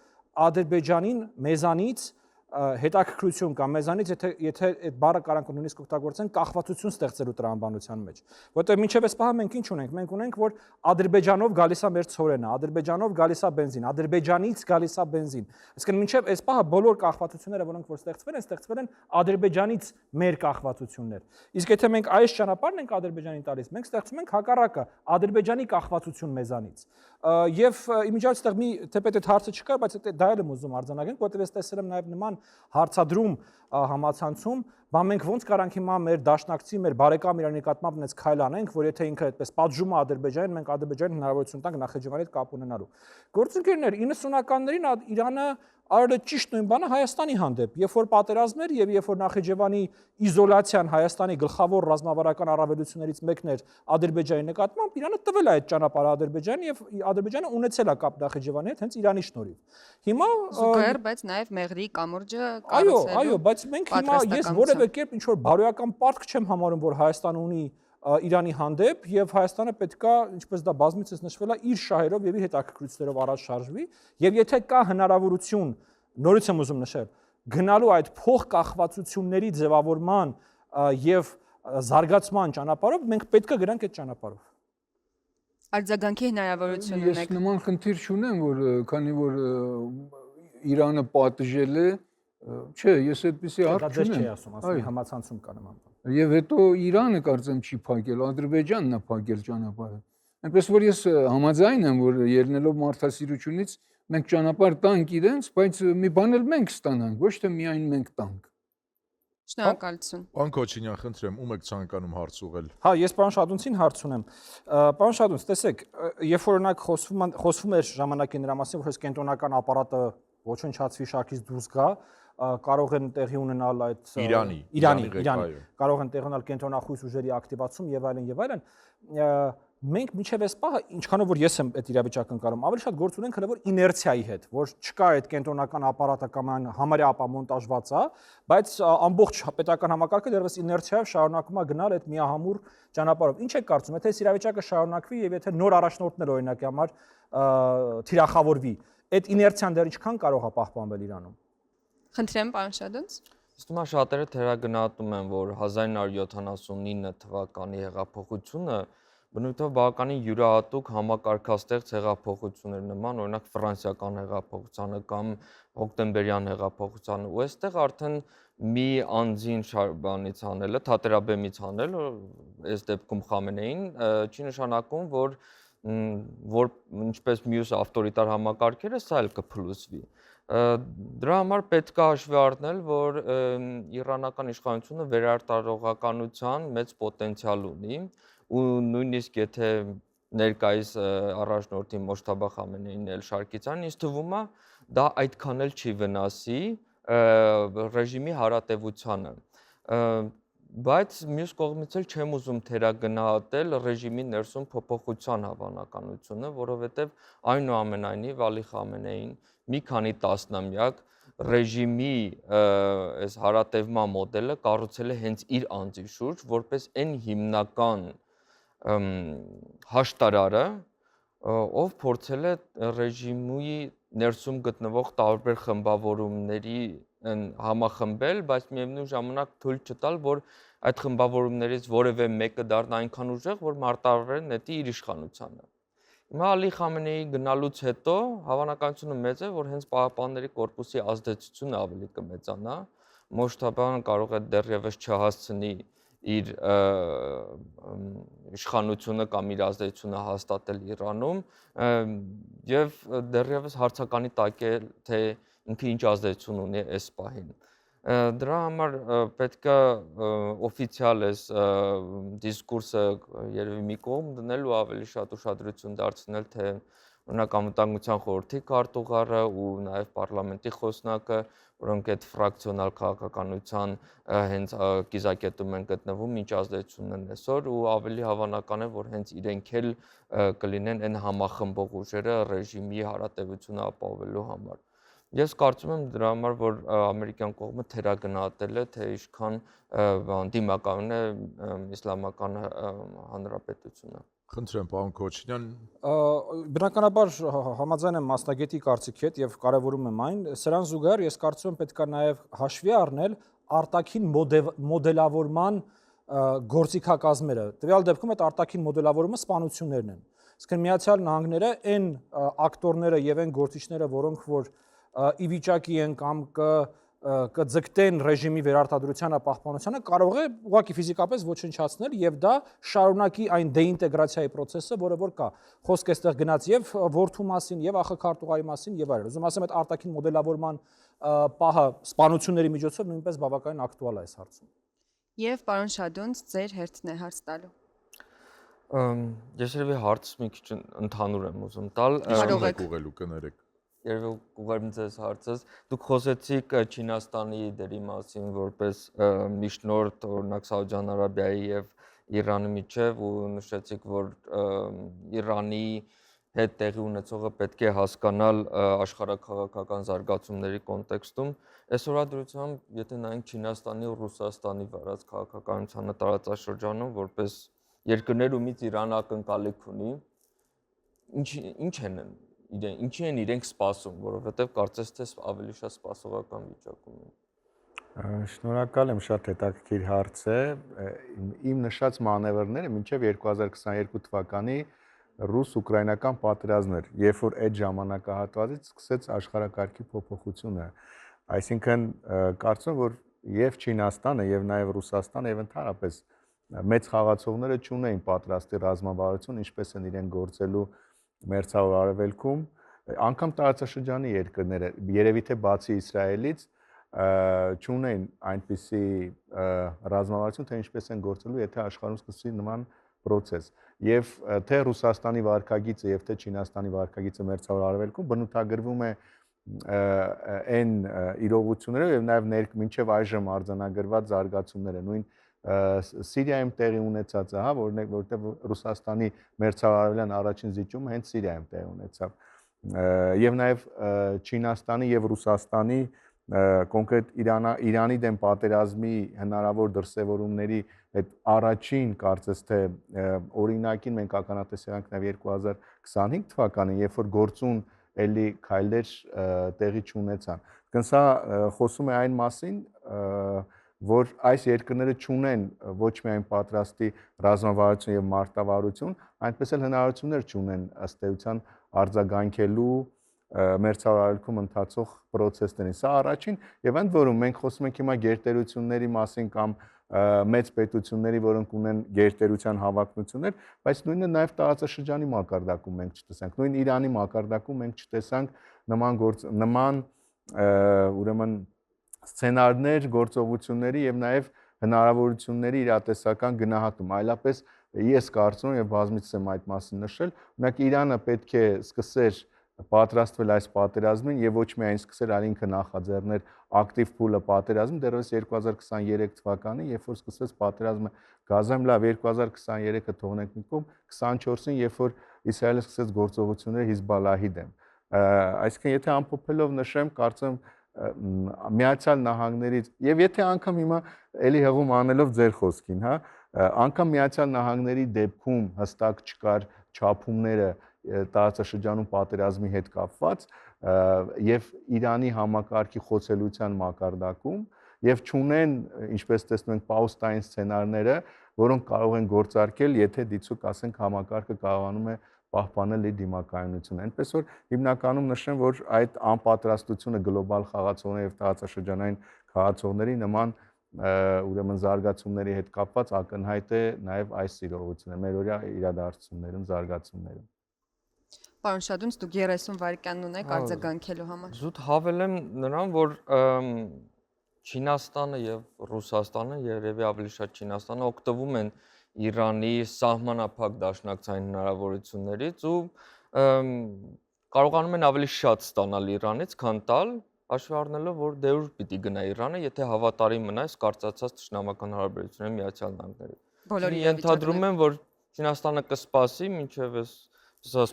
Ադրբեջանին մեզանից հետաքրքրություն կամ մեզանից եթե այդ բառը կարանք նույնիսկ օգտագործեն կախվածություն ստեղծելու տրամաբանության մեջ, որտեղ մինչև այս պահը մենք ինչ ունենք, մենք ունենք որ Ադրբեջանով գալիս է մեր ցորենը, Ադրբեջանով գալիս է բենզին, Ադրբեջանից գալիս է բենզին, այսինքն մինչև այս պահը բոլոր կախվածությունները, որոնք որ ստեղծվել են Ադրբեջանից մեր կախվածություններ, իսկ եթե մենք այս ճանապարհն ենք Ադրբեջանին տալիս, մենք ստեղծում ենք հակառակը Ադրբեջանի կախվածություն մեզանից, եւ իմիջիայլոց այդտեղ մի թեպետ այդ հարցը չկար, բայց դա էլ եմ ուզում արձանագրենք, որտեղ ես տեսել եմ նաեւ նման հարցադրում համացանցում, բա մենք ոնց կարանք հիմա մեր դաշնակցի, մեր բարեկամ Իրանի նկատմամբ այնպես քայլ անենք, որ եթե ինքը այդպես պատժում է Ադրբեջանին, մենք Ադրբեջանին հնարավորություն տանք Նախիջևանի հետ կապ ունենալու։ Գործընկերներ 90-ականներին Իրանը արել է ճիշտ նույն բանը Հայաստանի հանդեպ, երբ որ պատերազմ էր եւ երբ որ Նախիջևանի իզոլացիան Հայաստանի գլխավոր ռազմավարական առավելություններից մեկն էր Ադրբեջանի նկատմամբ, Իրանը տվել է այդ ճանապարհը Ադրբեջանին եւ Ադրբեջանը ունեցել է կապ Նախիջևանի հետ հենց Իրանի շնորհիվ։ Հիմա զուգահեռ, բայց նաեւ Մեղրի կամուրջը այո, բայց մենք հիմա ես որևէ կերպ ինչ որ բարոյական պարտք չեմ համարում, որ Հայաստանը ունի Իրանի հանդեպ եւ Հայաստանը պետքա, ինչպես դա բազմիցս նշվել է, իր շահերով եւ իր հետաքրքրություններով առաջ շարժվի եւ եթե կա հնարավորություն, նորից եմ ուզում նշել, գնալու այդ փոխկախվածությունների ձևավորման եւ զարգացման ճանապարհով, մենք պետքա գնանք այդ ճանապարհով։ Արձագանքի հնարավորություն ունեք։ Ես նման խնդիր չունեմ, որ քանի որ Իրանը պատժել է Չէ, ես այդպեսի Դա հարց ձեր չի չունեմ։ ասում, ասում եմ համացանցում կա նման բան։ Եվ հետո Իրանը կարծեմ չի փակել, Ադրբեջանն է փակել ճանապարհը։ Այնպես որ ես համաձայն եմ, որ ելնելով մարդասիրությունից մենք ճանապարհ տանք իրենց, բայց մի բան էլ մենք ստանանք, ոչ թե միայն մենք տանք։ Շնորհակալություն։ Պարոն Քոչինյան, խնդրեմ, ում եք ցանկանում հարց ուղղել։ Հա, ես պարոն Շադունցին հարց ունեմ։ Պարոն Շադունց, տեսեք, երբ որ օրինակ խոսվում էր ժամանակի նրա մասին, որ այս կենտրոնական ապարատը ոչնչացվի շարքից դուրս գա, կարող են տեղի ունենալ այդ Իրանի կարող են տեղի ունենալ կենտրոնախույս ուժերի ակտիվացում եւ այլն, մենք միջև այս պահը, ինչքանով որ ես եմ այդ իրավիճակը ընկալում, ավելի շատ գործ ունենք հենց որ իներցիայի հետ, որ չկա այդ կենտրոնական ապարատը կամ համարյա ապա մոնտաժված է, բայց ամբողջ պետական համակարգը դեռևս իներցիայով շարունակում է գնալ այդ միահամուռ ճանապարհով։ Ինչ եք կարծում, եթե այս իրավիճակը շարունակվի եւ եթե նոր առաջնորդներ օրինակի համար թիրախավորվի, այդ իներցիան դեռ ինչքան կարող է պահպանվել Իրանում։ Խնդրեմ, պարոն Շադունց։ Իսկ հիմա շատերը թերագնահատում են, որ 1979 թվականի հեղափոխությունը բնույթով բավականին յուրահատուկ համակարգաստեղծ հեղափոխություններ նման, օրինակ ֆրանսիական հեղափոխությանը կամ հոկտեմբերյան հեղափոխությանը, ու այստեղ արդեն մի անձին բանից անելը, թատերաբեմից անելը, այս դեպքում Խամենեին, չի նշանակում, որ ինչպես մյուս ավտորիտար համակարգերը, սա էլ կփլուզվի։ Դրա համար պետք է հաշվի առնել, որ իրանական իշխանությունը վերարտարողականության մեծ պոտենցիալ ունի ու նույնիսկ եթե ներկայիս առաջնորդի Մոջթաբա Խամենեին էլ շարքիցան, ինձ թվում է դա այդքան էլ չի վնասի ռեժիմի հարատևությանը։ Բայց մյուս կողմից էլ չեմ ուզում թերագնահատել ռեժիմի ներսում փոփոխության հավանականությունը, որովհետև այնուամենայնիվ Ալի Խամենեին մի քանի տասնամյակ ռեժիմի այս հարատևման մոդելը կառուցել է հենց իր անձի շուրջ, որպես այն հիմնական հաշտարարը, ով փորձել է ռեժիմի ներսում գտնվող տարբեր խմբավորումների համախմբել, բայց միևնույն ժամանակ թույլ չտալ, որ այդ խմբավորումներից որևէ մեկը դառնա այնքան ուժեղ, որ մարտավարեն նետի իր իշխանությանը։ Հիմա Ալի Խամենեիի գնալուց հետո հավանականությունը մեծ է, որ հենց Պահապանների կորպուսի ազդեցությունը ավելի կմեծանա, Մոջթաբան կարող է դեռևս չհասցնի իր իշխանությունը կամ իր ազդեցությունը հաստատել Իրանում եւ դեռևս հարցականի տակ է թե ինքը ինչ ազդեցություն ունի այս պահին։ Դրա համար պետք է օֆիցիալ այս դիսկուրսը երևի մի կողմ դնել ու ավելի շատ ուշադրություն դարձնել թե օրինակ անվտանգության խորհրդի քարտուղարը ու նաև պարլամենտի խոսնակը, որոնք այդ ֆրակցիոնալ քաղաքականության հենց կիզակետում են գտնվում, ինչ ազդեցություն են այսօր ու ավելի հավանական է, որ հենց իրենք էլ կլինեն այն համախմբող ուժերը ռեժիմի հարատևությունը ապահովելու համար։ Ես կարծում եմ դրա համար, որ ամերիկյան կողմը թերագնահատել է, թե ինչքան դիմակայուն է իսլամական հանրապետությունը։ Խնդրեմ, պարոն Քոչինյան։ Բնականաբար համաձայն եմ մասնագետի կարծիքի հետ եւ կարեւորում եմ այն, սրան զուգահեռ ես կարծում եմ պետք է նաեւ հաշվի առնել արտաքին մոդելավորման գործիքակազմերը։ Տվյալ դեպքում այդ արտաքին մոդելավորումը սպանություններն են։ Իսկ Միացյալ Նահանգները այն ակտորները եւ այն գործիչները, որոնք որ ի վիճակի են կամ կձգտեն ռեժիմի վերարտադրությանը, պահպանությանը, կարող է ուղղակի ֆիզիկապես ոչնչացնել եւ դա շարունակի այն դեինտեգրացիայի process-ը, որը որ կա։ Խոսք էստեղ գնաց եւ որդու մասին, եւ ԱԽ քարտուղարի մասին եւ այլն։ Ուզում ասեմ, այդ արտաքին մոդելավորման պահը սպանությունների միջոցով նույնպես բավականին ակտուալ է այս հարցում։ Եվ պարոն Շադունց, ձեր հերթն է հարց տալու։ Ես երևի հարցս մի քիչ ընդհանուր եմ ուզում տալ։ Կարող եք ուղղելու կներեք։ Երևի ուղղեմ ձեզ հարցս։ Դուք խոսեցիք Չինաստանի դերի մասին որպես միջնորդ օրինակ Սաուդյան Արաբիայի եւ Իրանի միջև ու նշեցիք, որ Իրանի հետ տեղի ունեցողը պետք է հասկանալ աշխարհաքաղաքական զարգացումների կոնտեքստում։ Այսօրվա դրությամբ, եթե նայենք Չինաստանի ու Ռուսաստանի վարած քաղաքականությանը տարածաշրջանում, որպես երկրներ, ումից Իրանը ակնկալիք ունի, ինչի են իրենք սպասում, որովհետև կարծես թե ավելի շատ սպասողական վիճակում են։ Շնորհակալ եմ, շատ հետաքրքիր հարց է։ Իմ նշած մանևրները մինչև 2022 թվականի ռուս-ուկրաինական պատերազմն էր, երբ որ այդ ժամանակահատվածից սկսեց աշխարհակարգի փոփոխությունը։ Այսինքն կարծում եմ, որ եւ Չինաստանը եւ նաեւ Ռուսաստանը եւ ընդհանրապես մեծ խաղացողները չունեին պատրաստի ռազմավարություն, ինչպես են իրեն գործելու Մերձավոր Արևելքում, անգամ տարածաշրջանի երկրները, երևի թե բացի Իսրայելից, չունեն այնպիսի ռազմավարություն, թե ինչպես են գործելու, եթե աշխարհում սկսվի նման process եւ թե Ռուսաստանի վարկագիծը եւ թե Չինաստանի վարկագիծը Մերձավոր Արևելքում բնութագրվում է այն իրողություններով եւ նաեւ մինչեւ այժմ արձանագրված զարգացումները նույն Սիրիայում տեղի ունեցածը, հա, որտեղ Ռուսաստանի մերձարևելյան առաջին զիջումը հենց Սիրիայում տեղի ունեցավ։ Եվ նաեւ Չինաստանի եւ Ռուսաստանի կոնկրետ Իրանի դեմ պատերազմի հնարավոր դրսևորումների այդ առաջին կարծես թե օրինակին մենք ականատես եղանք նաեւ 2025 թվականին, երբ որ գործուն էլի քայլեր տեղի չունեցան։ Կնսա խոսում է այն մասին, որ այս երկրները չունեն ոչ միայն պատրաստի ռազմավարություն եւ մարտավարություն, այնպես էլ հնարավորություններ չունեն ըստ էության արձագանքելու Մերձավոր Արևելքում ընթացող process-ներին։ Սա առաջին եւ ընդ որում մենք խոսում ենք հիմա գերտերությունների մասին կամ մեծ պետությունների, որոնք ունեն գերտերության հավակնություններ, բայց նույնը նաեւ տարածաշրջանի մակարդակում մենք չտեսանք։ Նույն Իրանի մակարդակում մենք չտեսանք նման ուրեմն սցենարներ, գործողությունների եւ նաեւ հնարավորությունների իրատեսական գնահատում։ Այլապես ես կարծում եմ եւ բազմիցս եմ այդ մասին նշել, օրինակ Իրանը պետք է սկսեր պատրաստվել այս պատերազմին եւ ոչ միայն սկսել, այլ ինքը նախաձեռներ ակտիվ փուլը պատերազմին դեռևս 2023 թվականին, երբ որ սկսվեց պատերազմը Գազայում, լավ 2023-ը թողնենք մի կողմ, 24-ին, երբ որ Իսրայելը սկսեց գործողություններ Հիզբալլահի դեմ։ Այսինքն եթե ամփոփելով նշեմ, կարծում Միացյալ Նահանգներից եւ եթե անգամ հիմա էլի հղում անելով ձեր խոսքին, հա, անգամ Միացյալ Նահանգների դեպքում հստակ չկար չափումները տարածաշրջանում պատերազմի հետ կապված եւ Իրանի համակարգի խոցելիության մակարդակում եւ ճունեն, ինչպես տեսնում ենք, պաուստային սցենարները, որոնք կարող են գործարկել, եթե դիցուք ասենք համակարգը կարողանում է պահպանել իր դիմակայունությունը։ Այնպես որ հիմնականում նշեմ, որ այդ անպատրաստությունը գլոբալ խաղացողների եւ տարածաշրջանային խաղացողների նման ուրեմն զարգացումների հետ կապված ակնհայտ է նաեւ այս իրողությունը մերօրյա իրադարձություններում, զարգացումներում։ Պարոն Շադունց, դուք 30 վայրկյան ունեք արձագանքելու համար։ Զուտ հավելեմ նրան, որ Չինաստանը եւ Ռուսաստանը, երևի ավելի շատ Չինաստանը օգտվում են Իրանի սահմանափակ դաշնակցային հնարավորություններից ու կարողանում են ավելի շատ ստանալ Իրանից, քան տալ, հաշվի առնելով, որ դե ուր պիտի գնա Իրանը, եթե հավատարիմ մնա այս կարծացած թշնամական հարաբերությունների Միացյալ Նահանգների։ Բոլորի ենթադրում եմ, որ Չինաստանը կսպասի, մինչև այս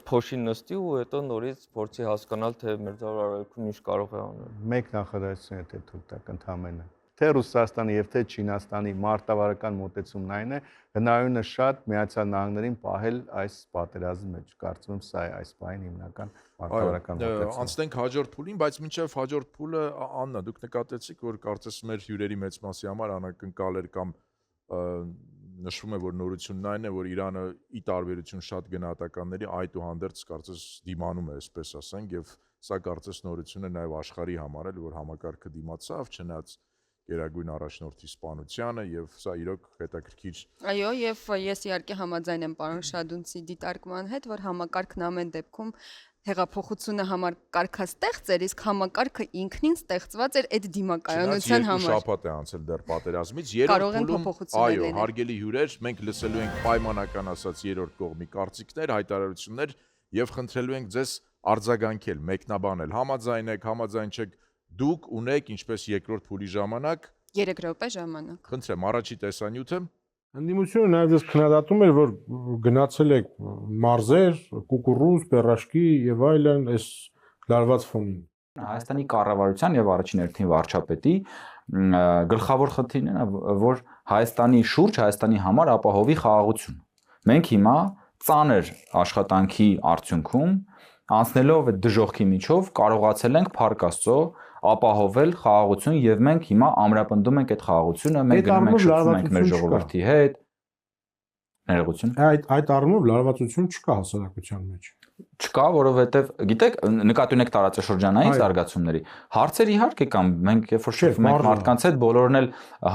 փոշի նստի ու հետո նորից փորձի հասկանալ, թե Մերձավոր Արևելքում ինչ կարող է անել։ Մեկ նախադասություն եթե թույլ տաք ընդհանրապես թե Ռուսաստանի եւ թե Չինաստանի մարտավարական մոտեցումն այն է, հնարավորինս շատ Միացյալ Նահանգներին պահել այս պատերազմի մեջ։ Կարծում եմ սա է այս բանը հիմնական մարտավարական մոտեցումը։ Անցնենք հաջորդ փուլին, բայց մինչև հաջորդ փուլը Աննա, դուք նկատեցիք, որ կարծես մեր հյուրերի մեծ մասի համար անակնկալ էր կամ նշվում է, որ նորությունն այն է, որ Իրանը ի տարբերություն շատ գնահատականների այդուհանդերձ կարծես դիմանում է, այսպես ասենք, եւ սա կարծես նորություն է նաեւ աշխարհի համար, էլ որ համակարգը դիմացավ, չնայած Գերագույն առաջնորդի սպանությանը եւ սա իրոք հետաքրքիր։ Այո, եւ ես իհարկե համաձայն եմ պարոն Շադունցի դիտարկման հետ, որ համակարգն ամեն դեպքում հեղափոխությունը համար կարգաստեղծ էր, իսկ համակարգը ինքնին ստեղծված էր այդ դիմակայունության համար։ Շաբաթ է անցել դեռ պատերազմից, երրորդ փուլում, այո, հարգելի հյուրեր, մենք լսելու ենք պայմանական ասած երրորդ կողմի կարծիքներ, հայտարարություններ եւ խնդրելու ենք ձեզ արձագանքել, մեկնաբանել, համաձայն եք, համաձայն չեք, դուք ունեք ինչպես երկրորդ փուլի ժամանակ 3 րոպե ժամանակ։ Խնդրեմ, առաջի տեսանյութը։ Ընդդիմությունը նաև ես քննադատում էր, որ գնացել եք մարզեր, կուկուռուզ, պերաշկի եւ այլն այս լարված ֆոնին։ Հայաստանի կառավարության եւ առաջին հերթին վարչապետի գլխավոր խնդիրն է, որ Հայաստանի շուրջ, Հայաստանի համար ապահովի խաղաղություն։ Մենք հիմա ծանր աշխատանքի արդյունքում անցնելով այդ դժոխքի միջով կարողացել ենք Փառք Աստծո ապահովել խաղաղություն եւ մենք հիմա ամրապնդում ենք այդ խաղաղությունը, մենք գնում ենք շփվում ենք մեր ժողովրդի հետ։ Ներողություն։ Այդ առումով լարվածություն չկա հասարակության մեջ։ չկա, որովհետև գիտեք, նկատի ունեք տարածաշրջանային զարգացումների։ Հարցեր իհարկե կան, մենք երբ որ շփվում ենք մարդկանց հետ, բոլորն էլ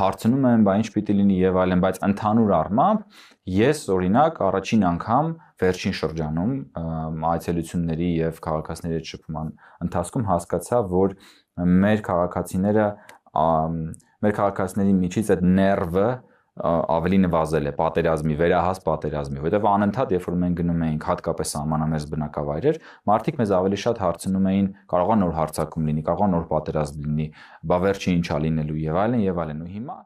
հարցնում են, բա ինչ պիտի լինի եւ այլն, բայց ընդհանուր առմամբ ես օրինակ առաջին անգամ վերջին շրջանում այցելությունների եւ քաղաքացիների հետ շփման ընթացքում հասկացա, որ մեր քաղաքացիների միջից այդ ներվը ավելի նվազել է պատերազմի, վերահաս պատերազմի, որովհետև անընդհատ երբ որ մենք գնում էինք հատկապես սահմանամերձ բնակավայրեր, մարդիկ մեզ ավելի շատ հարցնում էին, կարողա նոր հարձակում լինի, կարողա նոր պատերազմ լինի, բա վերջին ինչա լինելու եւ այլն, ու հիմա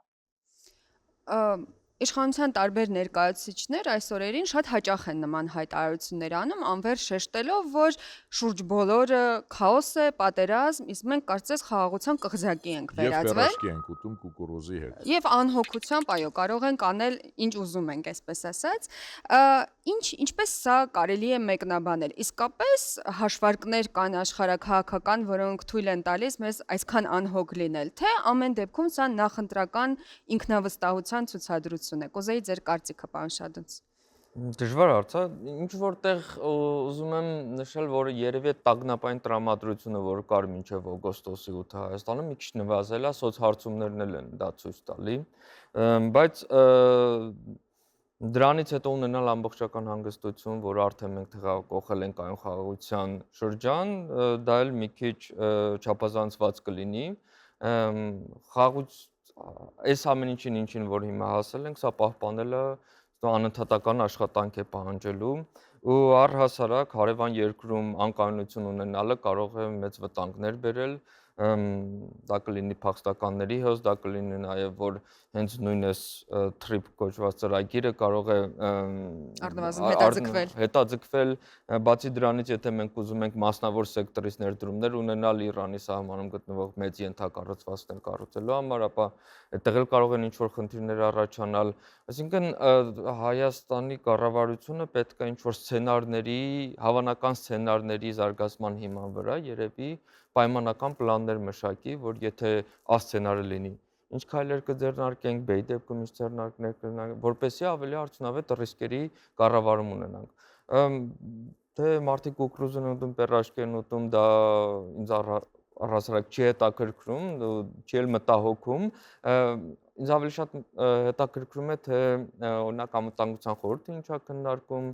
Իշխանության տարբեր ներկայացուցիչներ այս օրերին շատ հաճախ են նման հայտարարություններ անում, անվերջ շեշտելով, որ շուրջ բոլորը քաոս է, պատերազմ, իսկ մենք կարծես խաղաղության կղզյակի ենք Եվ վերածվել։ պերաշկի ենք ուտում կուկուրուզի հետ։ Եվ անհոգությամբ, այո, կարող ենք անել ինչ ուզում ենք, այսպես ասած։ Ինչպես սա կարելի է մեկնաբանել։ Իսկապես հաշվարկներ կան աշխարհաքաղաքական, որոնք թույլ են տալիս մեզ այսքան անհոգ լինել, թե ամեն դեպքում սա նախընտրական ինքնավստահության ցուցադրություն է։ Կուզեի ձեր կարծիքը, պարոն Շադունց։ Դժվար հարց է, ինչ որտեղ ուզում եմ նշել, որ երևի է տագնապային տրամադրությունը, որ կար մինչև օգոստոսի 8-ը Հայաստանում, մի քիչ նվազել է, սոցհարցումներն էլ են դա ցույց տալի, բայց դրանից հետո ունենալ ամբողջական հանգստություն, որ արդեն մենք կողել ենք այն խաղաղության շրջան, դա էլ մի քիչ չափազանցված կլինի, այս ամեն ինչին, որ հիմա հասել ենք, սա պահպանելը անընդհատական աշխատանք է պահանջելու ու առհասարակ հարևան երկրում անկայունություն ունենալը կարող է մեծ վտանգներ բերել, դա կլինի փախստականների հոս, դա կլինի նաև որ հենց նույնս TRIP կոչված ծրագիրը կարող է հետաձգվել, բացի դրանից եթե մենք ուզում ենք մասնավոր սեկտորից ներդրումներ ունենալ Իրանի սահմանում գտնվող մեծ ենթակառուցվածքներ կառուցելու համար, ապա այդտեղ էլ կարող են ինչ-որ խնդիրներ առաջանալ, այսինքն Հայաստանի կառավարությունը պետք է ինչ-որ հավանական սցենարների զարգացման հիման վրա երևի պայմանական պլաններ մշակի, որ եթե սցենարը լինի, ինչ քայլեր կձեռնարկենք, բեի դեպքում ինչ ձեռնարկներ կլինեն, որպեսզի ավելի արդյունավետ ռիսկերի կառավարում ունենանք։ Թե մարդիկ կուկրուզ են ուտում, պերաշկի են ուտում, դա ինձ առհասարակ չի հետաքրքրում, չի էլ մտահոգում, ինձ ավելի շատ հետաքրքրում է, թե օրինակ անվտանգության խորհուրդը ինչա քննարկում,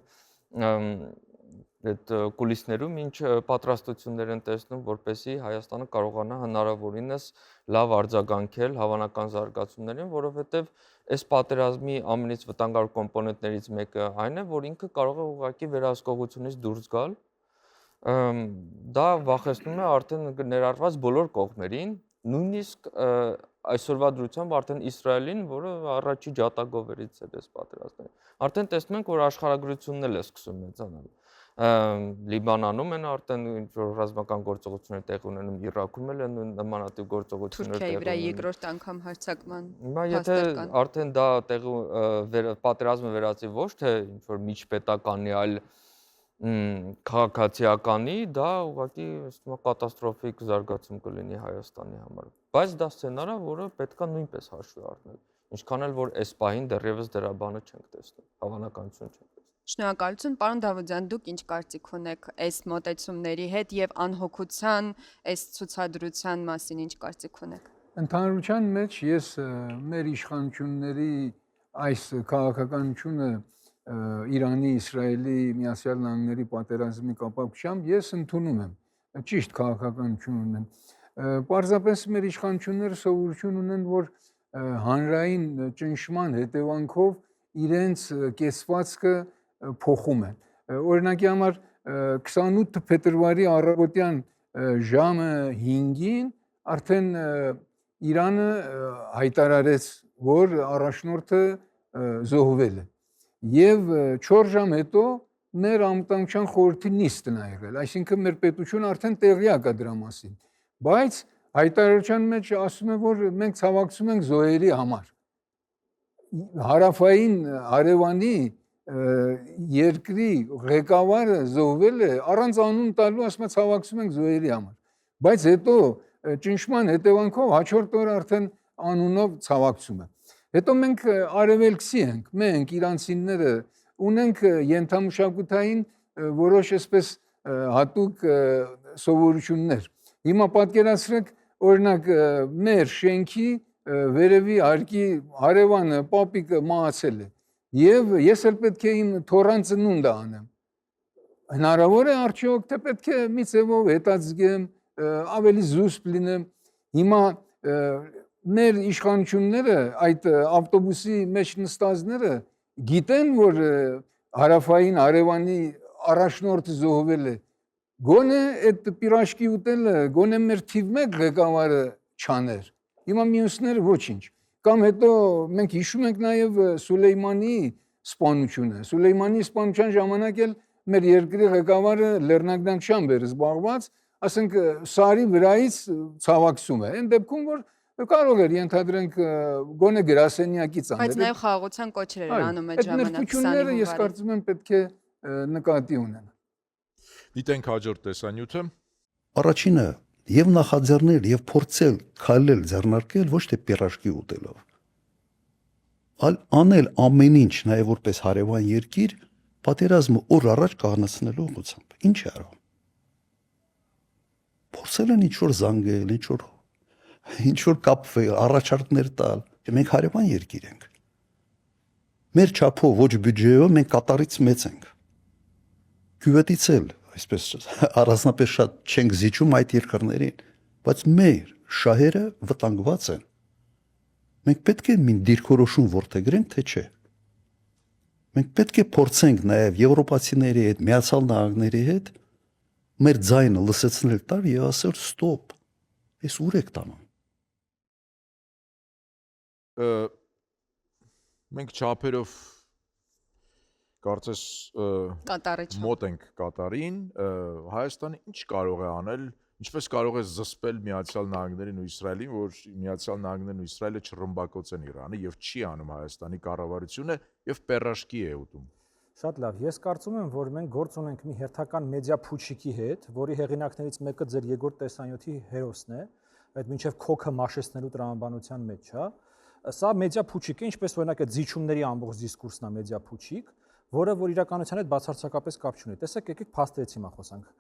այդ կուլիսներում ինչ պատրաստություններ են տեսնում, որպեսզի Հայաստանը կարողանա հնարավորինս լավ արձագանքել հավանական զարգացումներին, որովհետև այս պատերազմի ամենից վտանգավոր կոմպոնենտներից մեկը այն է, որ ինքը կարող է ուղղակի վերահսկողությունից դուրս գալ, դա վախեցնում է արդեն ներառված բոլոր կողմերին, նույնիսկ այսօրվա դրությամբ արդեն Իսրայելին, որը առաջի ջատագովերից էր այս պատերազմների։ Արդեն տեսնում ենք, որ աշխարհագրությունն էլ է սկսում մեծանալ։ Լիբանանում են արդեն ինչ-որ ռազմական գործողություններ տեղի ունենում, Իրաքում էլ են նմանատիպ գործողություններ Թուրքիայի վրա երկրորդ անգամ հարձակման Հիմա եթե արդեն դա պատերազմը վերածի ոչ թե ինչ-որ միջպետականի, այլ քաղաքացիականի, դա ուղղակի կատաստրոֆիկ զարգացում կլինի Հայաստանի համար։ Բայց դա սցենար է, որը պետք է նույնպես հաշվի առնել։ Ինչքան էլ որ այս պահին դեռևս դրա բանը չենք տեսնում, հավանականություն չենք տեսնում։ Շնորհակալություն, պարոն Դավության, դուք ինչ կարծիք ունեք այս մոտեցումների հետ եւ անհոգության այս ցուցադրության մասին ինչ կարծիք ունեք։ Ընդհանրության մեջ ես մեր իշխանությունների այս քաղաքականությունը Իրանի, Իսրայելի, Միացյալ Նահանգների պատերազմի կապակցությամբ ես ընդունում եմ, ճիշտ քաղաքականություն ունեն։ Պարզապես մեր իշխանությունները սովորություն ունեն, որ հանրային ճնշման հետևանքով իրենց կեցվածքը փոխում են։ Օրինակի համար 28 փետրվարի առավոտյան ժամը 5-ին արդեն Իրանը հայտարարեց, որ առաջնորդը զոհվել է։ Եվ 4 ժամ հետո մեր անվտանգության խորհրդի նիստն է եղել, այսինքն մեր պետությունը արդեն տեղյակ է դրա մասին։ Բայց հայտարարության մեջ ասում է, որ մենք ցավակցում ենք զոհերի համար։ Հարավային Հարևանի երկրի ղեկավարը զոհվել է առանց անուն տալու, ասում է ցավակցում ենք զոհերի համար։ Բայց հետո ճնշման հետևանքով հաջորդ օր արդեն անունով ցավակցում է։ Հետո մենք արևելքցի ենք, մենք իրանցիները ունենք ենթամշակութային որոշ այսպես հատուկ սովորություններ։ Հիմա պատկերացրեք, օրինակ մեր շենքի վերևի հարկի հարևանը, պապիկը մահացել է, եւ ես էլ պետք է իմ թորան ծնունդը անեմ։ Հնարավոր է արդյոք, թե պետք է մի ձևով հետաձգեմ, ավելի զուսպ լինեմ։ Հիմա մեր իշխանությունները, այդ ավտոբուսի մեջ նստածները գիտեն, որ հարավային Արևանի առաջնորդը զոհվել է։ Գոնե այդ պիրաշկի ուտելը, գոնե մեր թիվ 1 ղեկավարը չաներ։ Հիմա մյուսները ոչինչ։ Կամ հետո մենք հիշում ենք նաև Սուլեյմանի սպանությունը։ Սուլեյմանի սպանության ժամանակ էլ մեր երկրի ղեկավարը Լեռնագնանչությամբ էր զբաղված, ասենք սարի վրայից ցավակցում է։ Այն դեպքում, որ կարող էր ենթադրենք գոնե գրասենյակից անել։ Բայց նաև խաղաղության կոչեր էր անում այդ ժամանակ 20 հունվարի։ Ես կարծում եմ պետք է նկատի ունենալ։ Դիտենք հաջորդ տեսանյութը։ Առաջինը եւ նախաձեռնել եւ փորձել քայլել ձեռնարկել ոչ թե պիրաշկի ուտելով, այլ անել ամեն ինչ նաեւ որպես հարևան երկիր պատերազմը օր առաջ կառնացնելու ուղղությամբ։ Ինչ է արվում։ Փորձել են ինչ-որ զանգել, ինչ-որ կապվել, առաջարկներ տալ։ Մենք հարևան երկիր ենք։ Մեր չափով ոչ բյուջեով մենք կատարից մեծ ենք։ Քյուվետից էլ այսպես առանձնապես շատ չենք զիջում այդ երկրներին, բայց մեր շահերը վտանգված են։ Մենք պետք է մի դիրքորոշում որդեգրենք, թե չէ։ Մենք պետք է փորձենք նաև եվրոպացիների հետ, Միացյալ Նահանգների հետ մեր ձայնը լսեցնել տար եւ ասել ստոպ։ Էս ուր եք տանում։ Մենք չափերով կարծես Կատարի չափ։ մոտ ենք Կատարին, Հայաստանը ինչ կարող է անել, ինչպես կարող է զսպել Միացյալ Նահանգներին ու Իսրայելին, որ Միացյալ Նահանգներն ու Իսրայելը չռմբակոծեն Իրանը եւ չի անում Հայաստանի կառավարությունը եւ պերաշկի է ուտում։ Շատ լավ, ես կարծում եմ, որ մենք գործ ունենք մի հերթական մեդիա փուչիկի հետ, որի հեղինակներից մեկը ձեր Եգոր Տեսանյութի հերոսն է, այդ մինչև քոքը մաշեցնելու տրամաբանության մեջ, հա։ Սա մեդիա փուչիկ է, ինչպես օրինակ այդ զիջումների ամբողջ դիսկուրսն է մեդիա փուչիկ, որը որ իրականության հետ բացարձակապես կապ չունի։ Տեսեք, եկեք փաստերից հիմա խոսանք։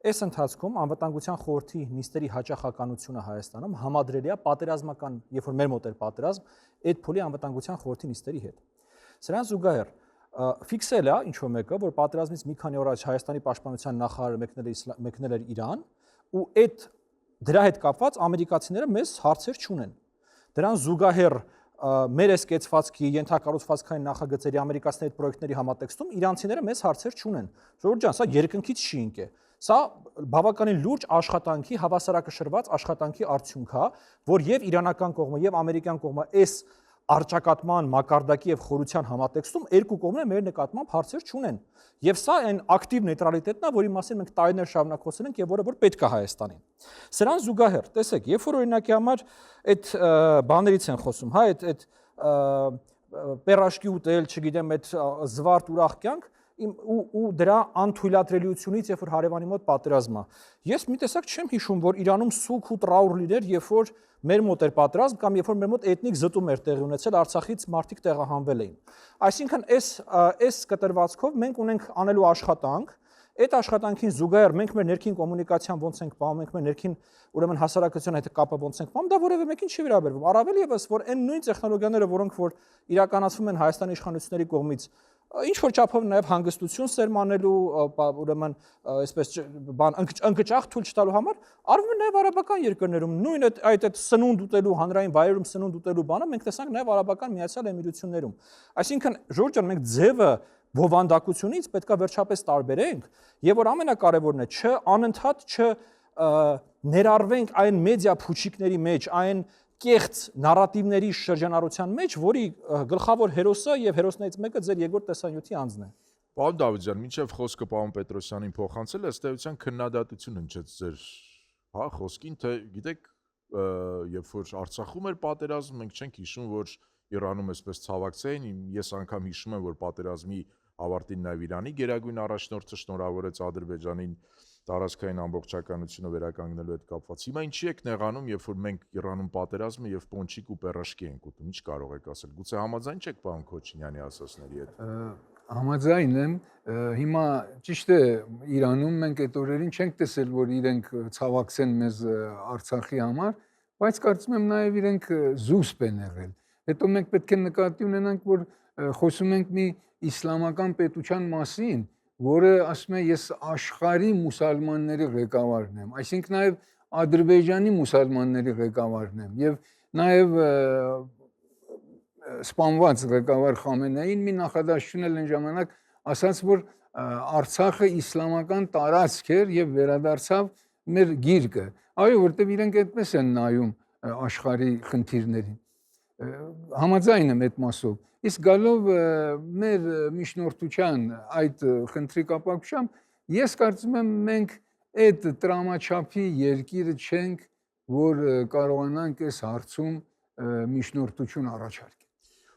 Այս ընթացքում անվտանգության խորհրդի նիստերի հաճախականությունը Հայաստանում համադրելի է պատերազմական, երբ որ մեր մոտ էր պատերազմ, այդ փոլի անվտանգության խորհրդի նիստերի հետ։ Սրան զուգահեռ ֆիքսել է ինչ-որ մեկը, որ պատերազմից մի քանի օր առաջ Հայաստանի պաշտպանության նախարարը մեկնել էր Իրան, ու այդ դրա հետ կապված ամերիկացիները մեզ հարցեր չունեն։ Դրան զուգահեռ մեր այս կեցվածքի ենթակառուցվածքային նախագծերի ամերիկացիների պրոյեկտների համատեքստում իրանցիները մեզ հարցեր չունեն։ Ժողովուրդ ջան, սա երկնքից շինք է։ Սա բավականին լուրջ աշխատանքի, հավասարակշռված աշխատանքի արդյունք է, որ եւ իրանական կողմը եւ ամերիկյան կողմը այս արճակատման մակարդակի եւ խորության համատեքստում երկու կողմերը մեր նկատմամբ հարցեր չունեն։ Եվ սա այն ակտիվ նեյտրալիտետն է, որի մասին մենք տարիներ շարունակ խոսել ենք եւ որը որ պետք է Հայաստանին։ Սրան զուգահեռ, տեսեք, երբ որ օրինակի համար այդ բաներից են խոսում, հա, այդ պերաշկի ուտել, չգիտեմ, այդ զվարթ ուրախ կյանք, ու դրա անթույլատրելիությունից, երբ որ հարևանի մոտ պատերազմ է։ Ես մի տեսակ չեմ հիշում, որ Իրանում սուգ ու տրաուր լիներ, երբ որ մեր մոտ էր պատերազմ կամ երբ որ մեր մոտ էթնիկ զտում էր տեղի ունեցել, Արցախից մարդիկ տեղահանվել էին։ Այսինքն այս կտրվածքով մենք ունենք անելու աշխատանք, այդ աշխատանքին զուգահեռ մենք մեր ներքին կոմունիկացիան ոնց ենք պահում, մենք մեր ներքին ուրեմն հասարակության հետ կապը ոնց ենք պահում, դա որևէ մեկին չի վերաբերվում։ Առավել եւս, որ այն նույն տեխնոլոգիաները, որոնք որ իրականացվում են Հայաստանի իշխանությունների կողմից, ինչ որ չափով նաև հանգստություն սերմանելու, ուրեմն այսպես բան ընկճախ թույլ չտալու համար արվում է նաև արաբական երկրներում, նույն այդ սնունդ ուտելու հանրային վայրերում սնունդ ուտելու բանը մենք տեսանք նաև արաբական Միացյալ Էմիրություններում։ Այսինքն, Ժորժ ջան, մենք ձևը բովանդակությունից պետքա վերջապես տարբերենք, եւ որ ամենակարևորն է, անընդհատ ներառվենք այն մեդիա փուչիկների մեջ, այն կեղծ նարատիվների շրջանառության մեջ, որի գլխավոր հերոսը եւ հերոսներից մեկը ձեր Եգոր Տեսանյութի անձն է։ Պարոն Դավիթյան, մինչև խոսքը պարոն Պետրոսյանին փոխանցել, ըստ էության քննադատություն հնչեց ձեր խոսքին, թե գիտեք, երբ որ Արցախում էր պատերազմ, մենք չենք հիշում, որ Իրանում այսպես ցավակցեին, ես անգամ հիշում եմ, որ պատերազմի ավարտին նաև Իրանի գերագույն առաջնորդը շնորհավորեց Ադրբեջանին տարածքային ամբողջականությունը վերականգնելու հետ կապված։ Հիմա ինչի եք նեղանում, երբ որ մենք Իրանում պատերազմը եւ պոնչիկ ու պերաշկի ենք ուտում, ինչ կարող եք ասել։ Գուցե համաձայն չեք պարոն Քոչինյանի ասածների հետ։ Համաձայն եմ, հիմա ճիշտ է Իրանում մենք այդ օրերին չենք տեսել, որ իրենք ցավակցեն մեզ Արցախի համար, բայց կարծում եմ նաև իրենք զուսպ են եղել։ Հետո մենք պետք է նկատի ունենանք, որ խոսում ենք մի իսլամական պետության մասին, որը ասում է ես աշխարհի մուսալմանների ղեկավարն եմ, այսինքն նաև Ադրբեջանի մուսալմանների ղեկավարն եմ եւ նաև սպանված ղեկավար Խամենեին մի նախադասություն էլ այն ժամանակ ասաց, որ Արցախը իսլամական տարածք էր եւ վերադարձավ մեր գիրկը։ Այո, որտեւ իրենք այդպես են նայում աշխարհի խնդիրներին։ Համաձայն եմ այդ մասով։ Իսկ գալով մեր միջնորդության այդ խնդրի կապակցությամբ, ես կարծում եմ մենք այդ տրամաչափի երկիրը չենք, որ կարողանանք այս հարցում միջնորդություն առաջարկել։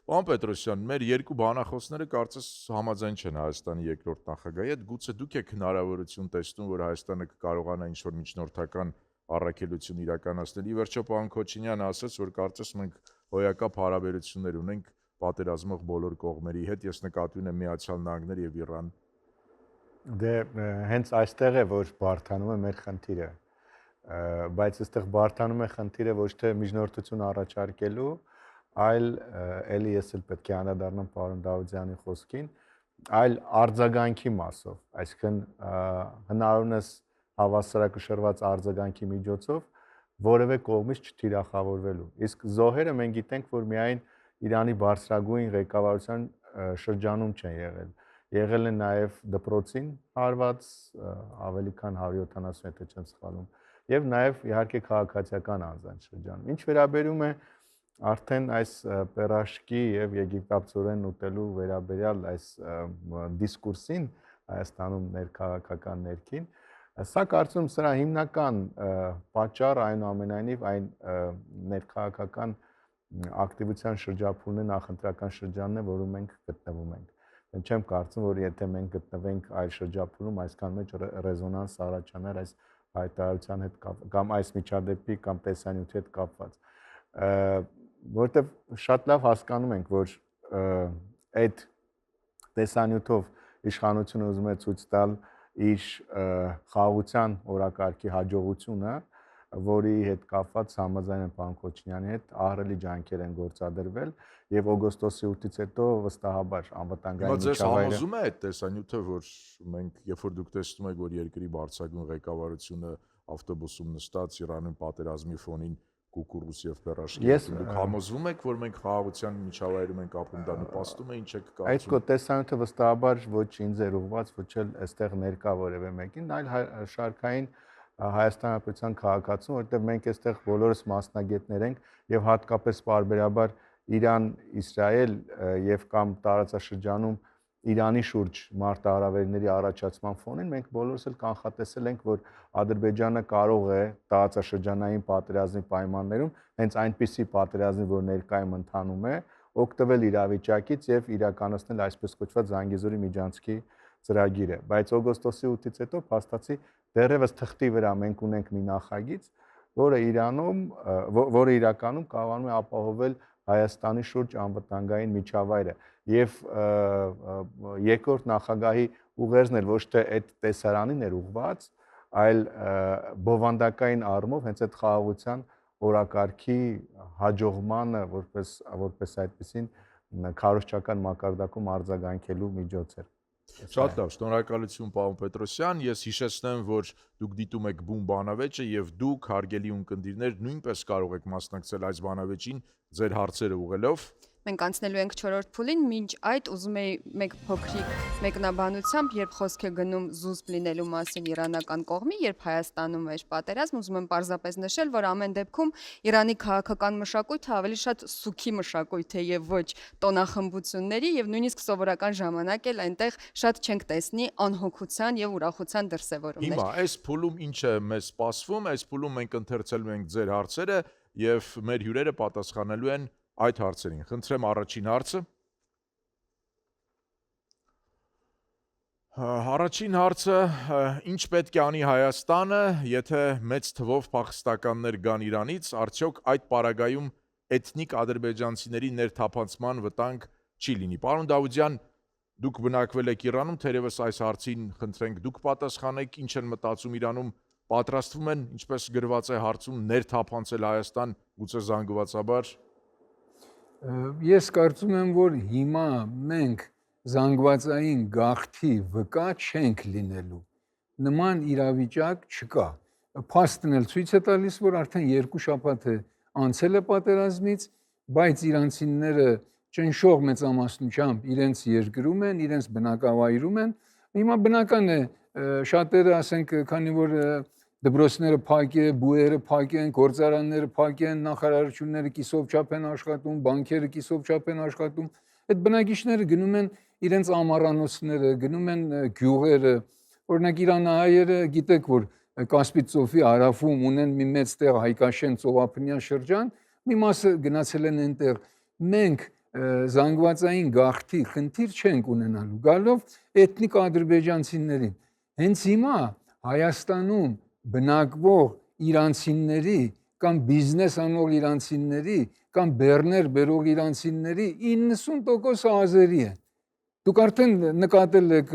Պարոն Պետրոսյան, մեր երկու բանախոսները կարծես համաձայն չեն Հայաստանի երկրորդ նախագահի հետ, գուցե դուք եք հնարավորություն տեսնում, որ Հայաստանը կկարողանա ինչ-որ միջնորդական առաքելություն իրականացնել։ Ի վերջո պարոն Քոչինյանը ասաց, որ կարծես մենք հոյակապ հարաբերություններ ունենք պատերազմող բոլոր կողմերի հետ, ես նկատի ունեմ Միացյալ Նահանգներ եւ Իրան։ Դե հենց այստեղ է, որ բարթանում է մեր խնդիրը, բայց այստեղ բարթանում է խնդիրը ոչ թե միջնորդություն առաջարկելու, այլ էլի ես էլ պետք է անդրադառնամ պարոն Դավությանի խոսքին, այլ արձագանքի մասով, այսինքն հնարավորինս հավասարակշռված արձագանքի միջոցով որևէ կողմից չթիրախավորվելու։ Իսկ զոհերը մենք գիտենք, որ միայն Իրանի բարձրագույն ղեկավարության շրջանում չեն եղել։ Եղել են նաև դպրոցին հարված ավելի քան 170, եթե չեմ սխալվում, եւ նաև իհարկե քաղաքացիական անձանց շրջանում։ Ինչ վերաբերում է արդեն այս պերաշկի եւ եգիպտացորեն ուտելու վերաբերյալ այս դիսկուրսին Հայաստանում ներքաղաքական ներքին, սա կարծում սրա հիմնական պատճառը այնուամենայնիվ այն ներքաղաքական ակտիվության շրջափուլն է, նախընտրական շրջանն է, որում մենք գտնվում ենք։ Mən չեմ կարծում, որ եթե մենք գտնվենք այլ շրջափուլում, այսքան մեջ ռեզոնանս առաջանար այս հայտարարության հետ կամ այս միջադեպի կամ տեսանյութի հետ կապված։ Որտեվ շատ լավ հասկանում ենք, որ այդ տեսանյութով իշխանությունը ուզում է ցույց տալ իր խաղաղության օրակարգի հաջողությունը, որի հետ կապված համաձայն եմ պարոն Քոչինյանի հետ ահռելի ջանքեր են գործադրվել եւ օգոստոսի 8-ից հետո վստահաբար անվտանգային միջավայրը համոզում է այդ տեսանյութը, որ մենք երբ որ դուք տեսնում եք, որ երկրի բարձրագույն ղեկավարությունը ավտոբուսում նստած Իրանում պատերազմի ֆոնին կուկուռուս եւ պերաշկի, դուք համոզվում եք, որ մենք խաղաղության միջավայրում ենք ապրում, դա նպաստում է, ինչ եք կարծում։ Այդ տեսանյութը վստահաբար ոչ ինձ էր ուղղված, ոչ էլ այստեղ ներկա որևէ մեկին, այլ շարքային Հայաստան Հանրապետության քաղաքացուն, որտեղ մենք այստեղ բոլորս մասնագետներ ենք եւ հատկապես պարբերաբար Իրան-Իսրայել եւ կամ տարածաշրջանում Իրանի շուրջ մարտահրավերների առաջացման ֆոնին մենք բոլորս էլ կանխատեսել ենք, որ Ադրբեջանը կարող է տարածաշրջանային պատերազմի պայմաններում հենց այնպիսի պատերազմի, որ ներկայում ընթանում է, օգտվել իրավիճակից եւ իրականացնել այսպես կոչված Զանգեզուրի միջանցքի ծրագիրը, բայց օգոստոսի 8-ից հետո փաստացի դեռևս թղթի վրա մենք ունենք մի նախագիծ, որը իրականում կարողանում է ապահովել Հայաստանի շուրջ անվտանգային միջավայրը եւ երկրորդ նախագահի ուղերձն էլ ոչ թե այդ տեսարանին էր ուղված, այլ բովանդակային առումով հենց այդ խաղաղության օրակարգի հաջողմանը որպես այդպեսին քարոզչական մակարդակում արձագանքելու միջոց էր։ Շատ լավ, շնորհակալություն պարոն Պետրոսյան, ես հիշեցնեմ, որ դուք դիտում եք բուն բանավեճը եւ դուք հարգելի ունկնդիրներ նույնպես կարող եք մասնակցել այս բանավեճին ձեր հարցերը ուղղելով։ Մենք անցնելու ենք 4-րդ փուլին, մինչ այդ ուզում եի մեկ փոքրիկ մեկնաբանությամբ, երբ խոսք է գնում զուսպ լինելու մասին իրանական կողմի, երբ Հայաստանում էր պատերազմ, ուզում եմ պարզապես նշել, որ ամեն դեպքում Իրանի քաղաքական մշակույթը ավելի շատ սուքի մշակույթ է եւ ոչ տոնախմբությունների եւ նույնիսկ սովորական ժամանակ էլ այնտեղ շատ չենք տեսնի անհոգության եւ ուրախության դրսեւորումներ։ Հիմա այս փուլում ինչ է մեզ սպասվում, այս փուլում մենք ընթերցելու ենք ձեր հարցերը եւ մեր հյուրերը պատասխանելու են այդ հարցերին։ Խնդրեմ առաջին հարցը։ Առաջին հարցը, ինչ պետք է անի Հայաստանը, եթե մեծ թվով փախստականներ գան Իրանից, արդյոք այդ պարագայում էթնիկ ադրբեջանցիների ներթափանցման վտանգ չի լինի։ Պարոն Դավության, Դուք բնակվել եք Իրանում, թերևս այս հարցին խնդրենք դուք պատասխանեք, ինչ են մտածում Իրանում, պատրաստվում են, ինչպես գրված է հարցում, ներթափանցել Հայաստան, գուցե զանգվածաբար։ Ես կարծում եմ, որ հիմա մենք զանգվածային գաղթի վկա չենք լինելու։ Նման իրավիճակ չկա։ Փաստն էլ ցույց է տալիս, որ արդեն 2 շաբաթ է անցել է պատերազմից, բայց իրանցիները ճնշող մեծամասնությամբ իրենց երկրում են, իրենց բնակավայրում են։ Հիմա բնական է, շատերը, ասենք, քանի որ դպրոցները փակ է, բուհերը փակ են, գործարանները փակ են, նախարարությունները կիսով չափ են աշխատում, բանկերը կիսով չափ են աշխատում։ Այդ բնակիչները գնում են իրենց ամառանոցները, գնում են գյուղերը։ Օրինակ իրանահայերը գիտեք, որ Կասպից ծովի հարավում ունեն մի մեծ տեղ Հայկաշեն ծովափնյա շրջան, մի մասը գնացել են այնտեղ։ Մենք զանգվածային գաղթի խնդիր չենք ունենալու, գալով էթնիկ ադրբեջանցիներին։ Հենց հիմա Հայաստանում բնակվող իրանցիների կամ բիզնես անող իրանցիների կամ բեռներ բերող իրանցիների 90% ազերի են։ Դուք արդեն նկատել եք,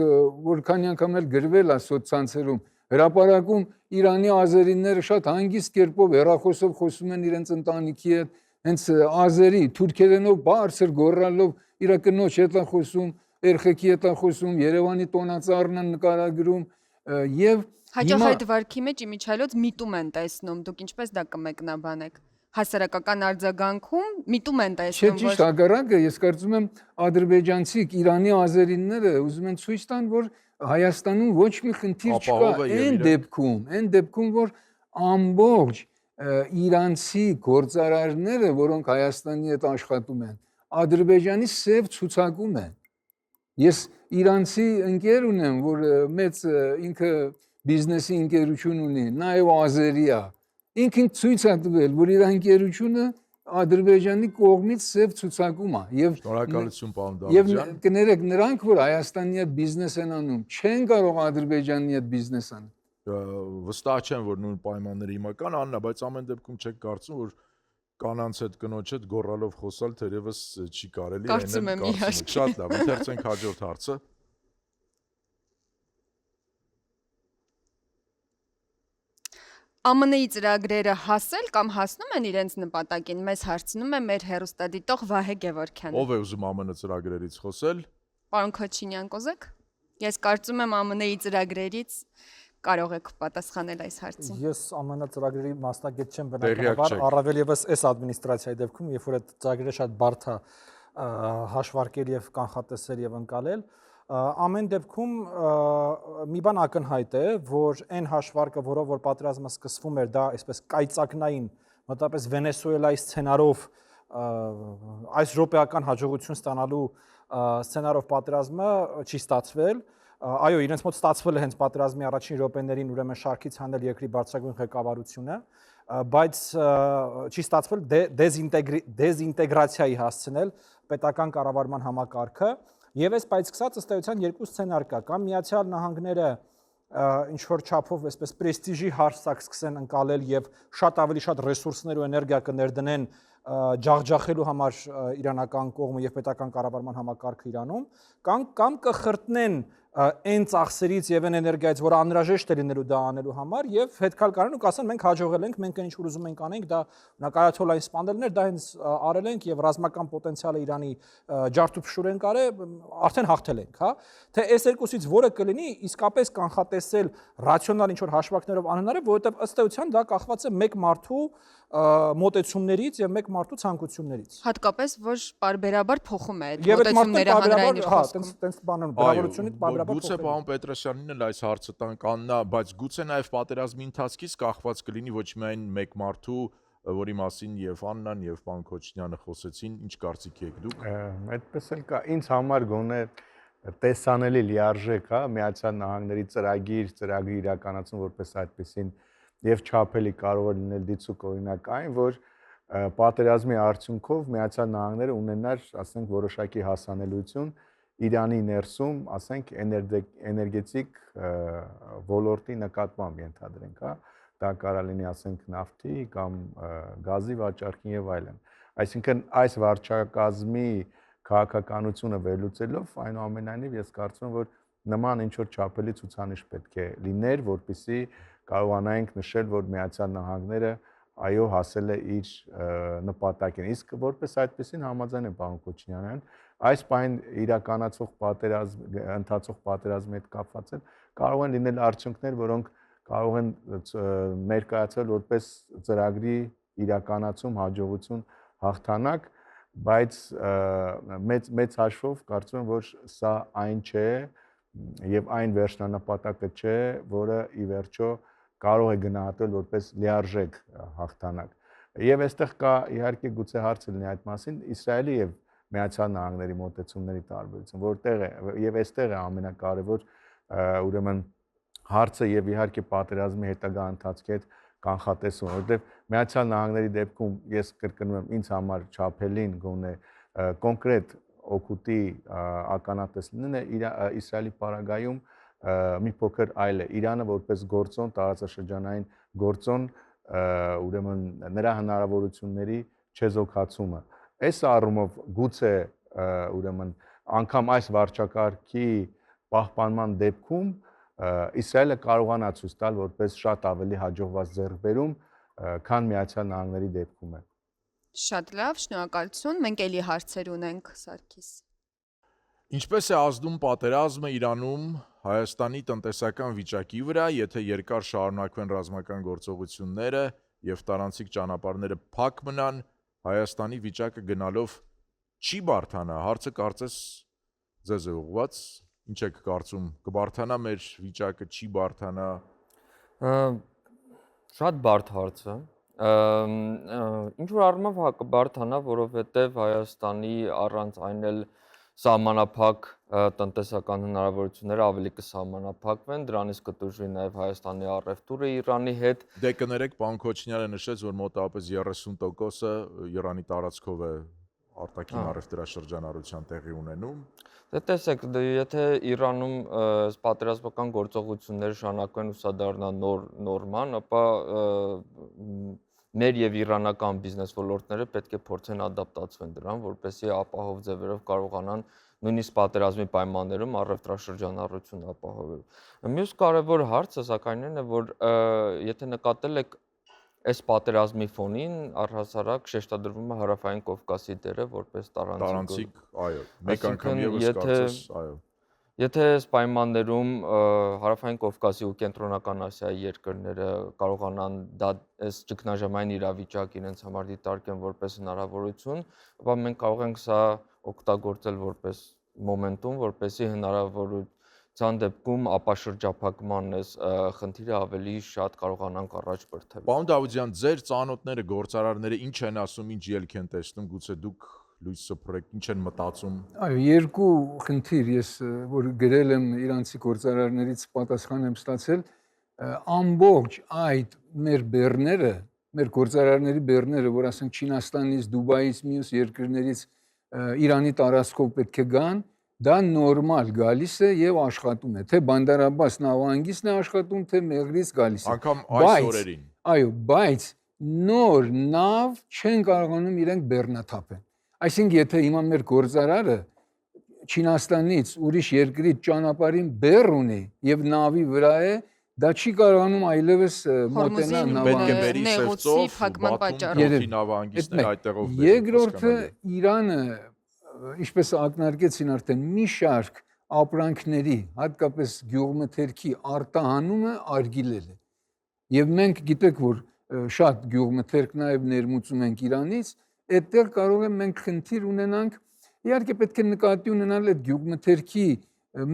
որ քանի անգամ էլ գրվել է սոցցանցերում, հրապարակում Իրանի ազերիները շատ հանգիստ կերպով հեռախոսով խոսում են իրենց ընտանիքի հետ, հենց ազերի, թուրքերենով բարձր գոռալով իր կնոջ հետ է խոսում, երեխեքի հետ է խոսում, Երևանի տոնածառն են նկարագրում եւ Հաճախ այդ վարքի մեջ իմիջիայլոց միտում են տեսնում, դուք ինչպես դա կմեկնաբանեք։ Հասարակական արձագանքում միտում են տեսնում, որ ճիշտ հակառակը, ես կարծում եմ ադրբեջանցի Իրանի ազերիները ուզում են ցույց տան, որ Հայաստանում ոչ մի խնդիր չկա, այն դեպքում, որ ամբողջ իրանցի գործարարները, որոնք Հայաստանի հետ աշխատում են, Ադրբեջանի սև ցուցակում են։ Ես իրանցի ընկեր ունեմ, որ մեծ ինքը բիզնեսի ընկերություն ունի, նաև ազերի է։ Ինքն ցույց է տվել, որ իր ընկերությունը Ադրբեջանի կողմից սև ցուցակում է եւ շնորհակալություն պարոն Դավթյան։ Եվ կներեք, նրանք որ Հայաստանի հետ բիզնես են անում, չեն կարող Ադրբեջանի հետ բիզնես անել։ Վստահ չեմ, որ նույն պայմանները հիմա կան, Աննա, բայց ամեն դեպքում չեք կարծում, որ կանանց հետ կնոջ հետ գոռալով խոսալ թերևս չի կարելի։ Կարծում եմ իհարկե։ Շատ լավ, ընթերցենք հաջորդ հարցը։ ԱՄՆ-ի ծրագրերը հասել կամ հասնում են իրենց նպատակին, մեզ հարցնում է մեր հեռուստադիտող Վահե Գևորգյանը։ Ով է ուզում ԱՄՆ ծրագրերից խոսել։ Պարոն Քոչինյան, կուզեք։ Ես կարծում եմ ԱՄՆ-ի ծրագրերից կարող եք պատասխանել այս հարցին։ Ես ԱՄՆ ծրագրերի մասնագետ չեմ բնականաբար, առավել եւս այս ադմինիստրացիայի դեպքում, երբ որ այդ ծրագրերը շատ բարդ է հաշվարկել եւ կանխատեսել եւ ընկալել, ամեն դեպքում մի բան ակնհայտ է, որ այն հաշվարկը, որով որ պատերազմը սկսվում էր, դա այսպես կայծակնային, մոտավորապես Վենեսուելայի սցենարով այս րոպեական հաջողություն ստանալու սցենարով պատերազմը չի ստացվել։ Այո, իրենց մոտ ստացվել է հենց պատերազմի առաջին րոպեներին ուրեմն շարքից հանել երկրի բարձրագույն ղեկավարությունը, բայց չի ստացվել դեզինտեգրացիայի հասցնել պետական կառավարման համակարգը, եւ այս պայծկսած ըստ էության երկու սցենար կա, կամ Միացյալ Նահանգները ինչ որ չափով այսպես պրեստիժի հարցակ սկսեն ընկալել եւ շատ ավելի շատ ռեսուրսներ ու էներգիա կներդնեն ջախջախելու համար իրանական կողմը եւ պետական կառավարման համակարգը Իրանում, կամ կխրտնեն այն ծախսերից եւ այն էներգիայից, որ անհրաժեշտ է լինելու դա անելու համար, եւ հետքալ կանեն ու կասեն մենք հաջողել ենք, մենք ինչ որ ուզում ենք անենք, դա օրինակ այաթոլլահին սպանելներ, դա հենց արել ենք եւ ռազմական պոտենցիալը Իրանի ջարդուփշուր ենք արել, արդեն հաղթել ենք, հա։ Թե այս երկուսից որը կլինի, իսկապես կանխատեսել ռացիոնալ ինչ որ հաշվարկներով անհնար է, որովհետեւ ըստ էության դա կախված է մեկ մարդու մոտեցումներից եւ մեկ մարդու ցանկություններից։ Հատկապես որ բարբերաբար փոխում է այդ Եվ այդ մոտեցումները հանրային հա, տենց բանան բնավորությունից բարբերաբար Գուցե պարոն Պետրոսյանին էլ այս հարցը տանք Աննա, բայց գուցե նաև պատերազմի ընթացքից կախված կլինի ոչ միայն մեկ մարդու, որի մասին եւ Աննան եւ պարոն Քոչինյանը խոսեցին, ինչ կարծիք եք դուք։ Այդպես էլ կա, ինձ համար գոնե տեսանելի լիարժեք, հա, Միացյալ Նահանգների ծրագրի իրականացում որպես այդպեսին եւ չափելի կարող է լինել դիցուկ օրինակ այն, որ պատերազմի արդյունքով Միացյալ Նահանգները ունենար, ասենք, որոշակի հասանելիություն Իրանի ներսում, ասենք, էներգետիկ ոլորտի նկատմամբ ենթադրենք, հա, դա կարող լինի, ասենք, նավթի կամ գազի վաճառքին եւ այլն։ Այսինքն այս վարչակազմի քաղաքականությունը վերլուծելով, այնուամենայնիվ ես կարծում եմ, որ նման ինչ որ չափելի ցուցանիշ պետք է լիներ, որպեսզի կարողանայինք նշել, որ Միացյալ Նահանգները այո հասել է իր նպատակին։ Իսկ որպես այդպեսին համաձայն եմ պարոն Քոչինյանյան, այս պայն իրականացող ընթացող պատերազմի հետ կապված կարող են լինել արդյունքներ, որոնք կարող են ներկայացվել որպես ծրագրի իրականացում, հաջողություն, հաղթանակ, բայց մեծ հաշվով կարծում եմ, որ սա այն չէ եւ այն վերջնանպատակը չէ, որը ի վերջո կարող է գնահատվել որպես լիարժեք հաղթանակ։ Եվ այստեղ կա իհարկե գուցե հարցը լինի այդ մասին Իսրայելի եւ Միացյալ Նահանգների մոտեցումների տարբերություն, որտեղ է եւ այստեղ է ամենակարևոր ուրեմն հարցը եւ իհարկե պատերազմի հետագա ընթացքի հետ կանխատեսումը, որտեղ Միացյալ Նահանգների դեպքում ես կրկնում եմ ինձ համար չափելին գոնե կոնկրետ օգուտի ականատես լինելը Իսրայելի պարագայում մի փոքր այլ է։ Իրանը որպես գործոն, տարածաշրջանային գործոն, ուրեմն նրա հնարավորությունների չեզոքացումը։ Այս առումով գուցե ուրեմն անգամ այս վարչակարգի պահպանման դեպքում Իսրայելը կարողանա ցույց տալ որպես շատ ավելի հաջողված ձեռքբերում, քան Միացյալ Նահանգների դեպքում է։ Շատ լավ, շնորհակալություն։ Մենք ելի հարցեր ունենք, Սարգիս։ Ինչպես է ազդում պատերազմը Իրանում Հայաստանի տնտեսական վիճակի վրա, եթե երկար շարունակվեն ռազմական գործողությունները եւ տարանցիկ ճանապարհները փակ մնան, Հայաստանի վիճակը գնալով չի բարթանա։ Հարցը կարծես ձեզ է ուղղված։ Ինչ եք կարծում, կբարթանա մեր վիճակը, չի բարթանա։ Շատ բարդ հարց է։ Ինչ որ առումով կբարթանա, որովհետեւ Հայաստանի առանց այն էլ սահմանափակ տնտեսական հնարավորությունները ավելի կսահմանափակվեն, դրանից կտուժի նաև Հայաստանի առևտուրը Իրանի հետ։ Դե կներեք, պարոն Քոչինյանը նշեց, որ մոտավորապես 30%-ը Իրանի տարածքով է արտաքին առևտրաշրջանառության տեղի ունենում։ Դե տեսեք, եթե Իրանում պատերազմական գործողությունները շարունակվեն ու սա դառնա նոր նորման, ապա մեր եւ իրանական բիզնես ոլորտները պետք է փորձեն ադապտացվեն դրան, որպեսզի ապահով ձևերով կարողանան նույնիսկ պատերազմի պայմաններում առևտրաշրջանառություն ապահովել։ Մյուս կարևոր հարցը սակայն այն է, որ եթե նկատել եք այս պատերազմի ֆոնին առհասարակ շեշտադրվում է Հարավային Կովկասի դերը որպես տարանցիկ, այո, մեկ անգամ եւս կարծես, այո։ Եթե այս պայմաններում Հարավային Կովկասի ու Կենտրոնական Ասիայի երկրները կարողանան դա այս ճգնաժամային իրավիճակ իրենց համար դիտարկեն որպես հնարավորություն, ապա մենք կարող ենք սա օգտագործել որպես մոմենտում, որպեսզի հնարավորության դեպքում ապաշրջափակման այս խնդիրը ավելի շատ կարողանանք առաջ բրդել։ Պարոն Դավության, ձեր ծանոթները, գործարարները ինչ են ասում, ինչ ելք են տեսնում, գուցե դուք լույս սփռեք, ինչ են մտածում։ Այո, երկու խնդիր ես որ գրել եմ իրանցի գործարարներից պատասխան եմ ստացել, ամբողջ այդ մեր բեռները, մեր գործարարների բեռները, որ ասենք Չինաստանից, Դուբայից, մյուս երկրներից Իրանի տարածքով պետք է գան, դա նորմալ գալիս է եւ աշխատում է, թե Բանդար Աբբաս նավահանգիստն է աշխատում, թե Մեղրից գալիս է։ Անկամ այս օրերին։ Այո, բայց նոր նավ չեն կարողանում իրենք բեռնաթափեն։ Այսինքն, եթե հիմա մեր գործարարը Չինաստանից ուրիշ երկրից ճանապարհին բեռ ունի եւ նավի վրա է, դա չի կարողանում այլևս մոտենա Պետք է բերի նեղուցի սևծով, փակման Բաթում պատճառով։ թողի նավահանգիստներ այդտեղով բերի։ Երկրորդը Իրանը, ինչպես ակնարկեցին արդեն, մի շարք ապրանքների, հատկապես գյուղմթերքի արտահանումը արգելել է։ Եվ մենք գիտեք, որ շատ գյուղմթերք նաև ներմուծում ենք Իրանից, այդտեղ կարող եմ մենք խնդիր ունենանք, իհարկե պետք է նկատի ունենալ այդ գյուղմթերքի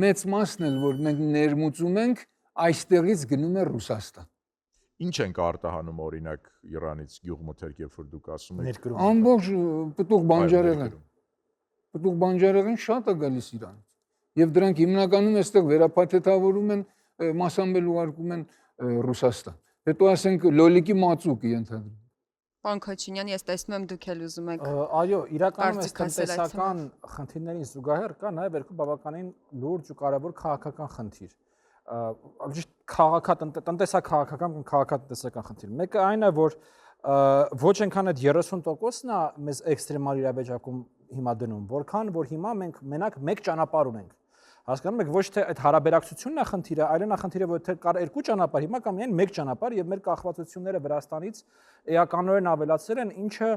մեծ մասն էլ, որ մենք ներմուծում ենք, այստեղից գնում է Ռուսաստան։ Ինչ ենք արտահանում օրինակ Իրանից գյուղմթերք, երբ որ դուք ասում եք։ Ամբողջ պտուղ բանջարեղեն։ Պտուղ բանջարեղեն շատ է գալիս Իրանից։ Եվ դրանք հիմնականում այստեղ վերափաթեթավորում են, մասամբ ուղարկում են Ռուսաստան։ Հետո ասենք լոլիկի մածուկ ենթադրում։ Պարոն Քոչինյան, ես տեսնում եմ դուք էլ ուզում եք։ Այո, իրականում այս կարծիք ասել այդ տնտեսական խնդիրներին զուգահեռ կա նաև երկու բավականին լուրջ ու կարևոր քաղաքական խնդիր։ Ճիշտ տնտեսական քաղաքական-տնտեսական խնդիր։ Մեկը այն է, որ ոչ այնքան այդ 30%-ն է մեզ էքստրեմալ իրավիճակում հիմա դնում, որքան որ հիմա մենք մենակ մեկ ճանապարհ ունենք։ Հասկանում եք, ոչ թե այդ հարաբերակցությունն է խնդիրը, այլ նա խնդիրը, որ թե կար երկու ճանապարհ, հիմա կա միայն մեկ ճանապարհ եւ մեր կախվածությունները Վրաստանից էականորեն ավելացել են, ինչը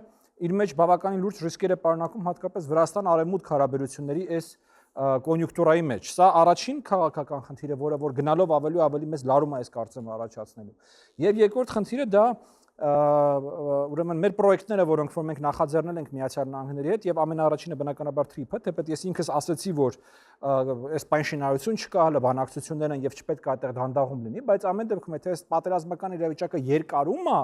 իր մեջ բավականին լուրջ ռիսկեր է պարունակում հատկապես Վրաստան-Արևմուտք հարաբերությունների այս կոնյունկտուրայի մեջ։ Սա առաջին քաղաքական խնդիրը, որը որ գնալով ավելի մեծ լարում է այս կարծեմ առաջացնելու։ Եվ երկրորդ խնդիրը դա ուրեմն մեր պրոյեկտները, որոնք որ մենք նախաձեռնել ենք Միացյալ Նահանգների հետ եւ ամենաառաջինը բնականաբար TRIP-ը, թեպետ ես ինքս ասացի, որ այս բան շինարարություն չկա, հələ բանակցություններ են եւ չպետք է այդտեղ դանդաղում լինի, բայց ամեն դեպքում եթե այս պատերազմական իրավիճակը երկարում է,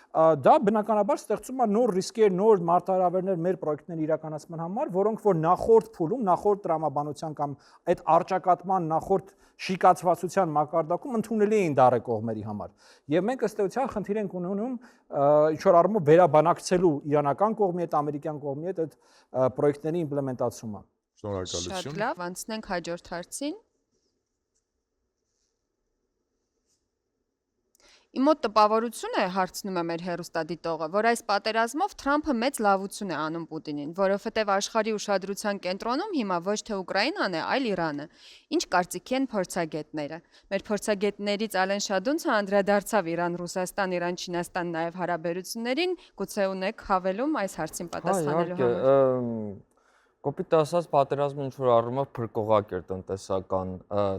դա բնականաբար ստեղծում է նոր ռիսկեր, նոր մարտահրավերներ մեր պրոյեկտների իրականացման համար, որոնք որ նախորդ փուլում, նախորդ տրամաբանության կամ այդ արճակատման նախորդ շիկացվածության մակարդակում ընդունելի էին դառը կողմերի համար։ Եվ մենք ըստ էության խնդիր ենք ունենում ինչ որ առումով վերաբանակցելու իրանական կողմի հետ, ամերիկյան կողմի հետ այդ պրոյեկտների իմպլեմենտացումը։ Շնորհակալություն։ Շատ լավ, անցնենք հաջորդ հարցին։ Իմ մոտ տպավորություն է, հարցնում է մեր հեռուստադիտողը, որ այս պատերազմով Թրամփը մեծ լավություն է անում Պուտինին, որովհետև աշխարհի ուշադրության կենտրոնում հիմա ոչ թե Ուկրաինան է, այլ Իրանը։ Ինչ կարծիքի են փորձագետները։ Մեր փորձագետներից Ալեն Շադունցը անդրադարձավ Իրան-Ռուսաստան, Իրան-Չինաստան նաև հարաբերություններին, գուցե ունեք հավելում այս հարցին պատասխանելու համար։ Կոպիտ ասած, պատերազմը ինչ-որ առումով փրկողակ էր տնտեսական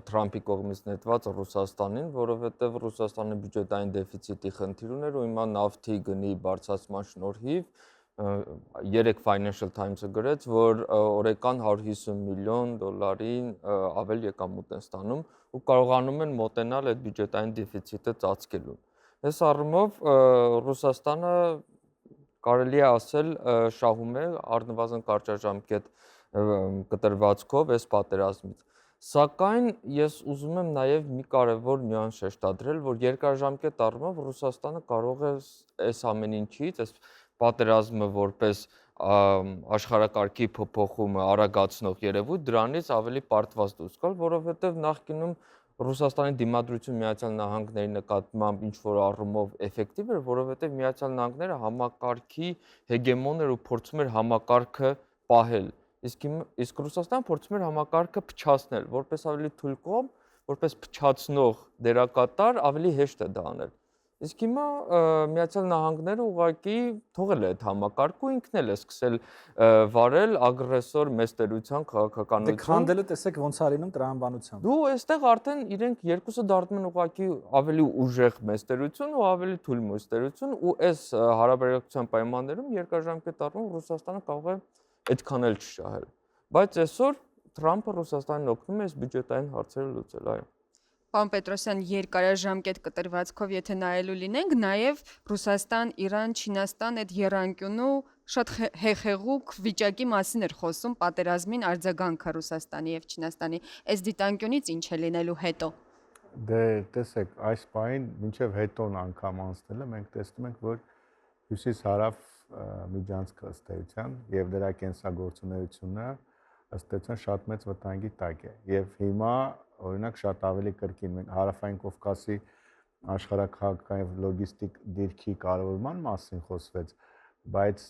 Թրամփի կողմից նետված Ռուսաստանին, որովհետև Ռուսաստանը բյուջետային դեֆիցիտի խնդիր ուներ ու հիմա նավթի գնի բարձրացման շնորհիվ երեք Financial Times-ը գրեց, որ օրական 150 միլիոն դոլարին ավել եկամուտ են ստանում ու կարողանում են մոտենալ այդ բյուջետային դեֆիցիտը ծածկելուն։ Այս առումով Ռուսաստանը կարելի է ասել շահում է առնվազն կարճաժամկետ կտրվածքով այս պատերազմից։ Սակայն ես ուզում եմ նաև մի կարևոր նյուանս շեշտադրել, որ երկարաժամկետ առումով Ռուսաստանը կարող է այս ամեն ինչից, այս պատերազմը որպես աշխարհակարգի փոփոխումը արագացնող երևույթ, դրանից ավելի պարտված դուրս գալ, որովհետև նախկինում Ռուսաստանի դիմադրություն Միացյալ Նահանգների նկատմամբ ինչ որ առումով էֆեկտիվ էր, որովհետև Միացյալ Նահանգները համակարգի հեգեմոն էր ու փորձում էր համակարգը պահել։ Իսկ Ռուսաստանը փորձում էր համակարգը փչացնել, որպես ավելի թույլ կողմ, որպես փչացնող դերակատար, ավելի հեշտ է դա անել։ Իսկ հիմա Միացյալ Նահանգները ուղղակի թողել է այդ համակարգը ու ինքն էլ է սկսել վարել ագրեսոր մեծ տերության քաղաքականություն։ Դե քանդելը տեսեք ոնց է լինում տրամաբանությամբ։ Դու այստեղ արդեն իրենք երկուսը դառնում են ուղղակի ավելի ուժեղ մեծ տերություն ու ավելի թույլ մեծ տերություն ու այս հարաբերակցության պայմաններում երկարաժամկետ առումով Ռուսաստանը կարող է այդքան էլ չշահել։ Բայց այսօր Թրամփը Ռուսաստանին օգնում է այս բյուջետային հարցերը լուծել, այո։ Պարոն Պետրոսյան, երկարաժամկետ կտրվածքով եթե նայելու լինենք, նաև Ռուսաստան, Իրան, Չինաստան այդ եռանկյունու շատ հեղեղուկ վիճակի մասին էր խոսում պատերազմին արձագանքը Ռուսաստանի եւ Չինաստանի։ Այս դիտանկյունից ինչ է լինելու հետո։ Դե տեսեք, այս բանին մինչև հետոն անգամ անցնելը մենք տեսնում ենք, որ հյուսիս-հարավ միջանցքը ըստ էության եւ դրա կենսագործունեությունը ըստ էության շատ մեծ վտանգի տակ է։ Եվ հիմա օրինակ շատ ավելի կրկին մենք Հարավային Կովկասի աշխարհակաղակական եւ լոգիստիկ դիրքի կարևորման մասին խոսվեց, բայց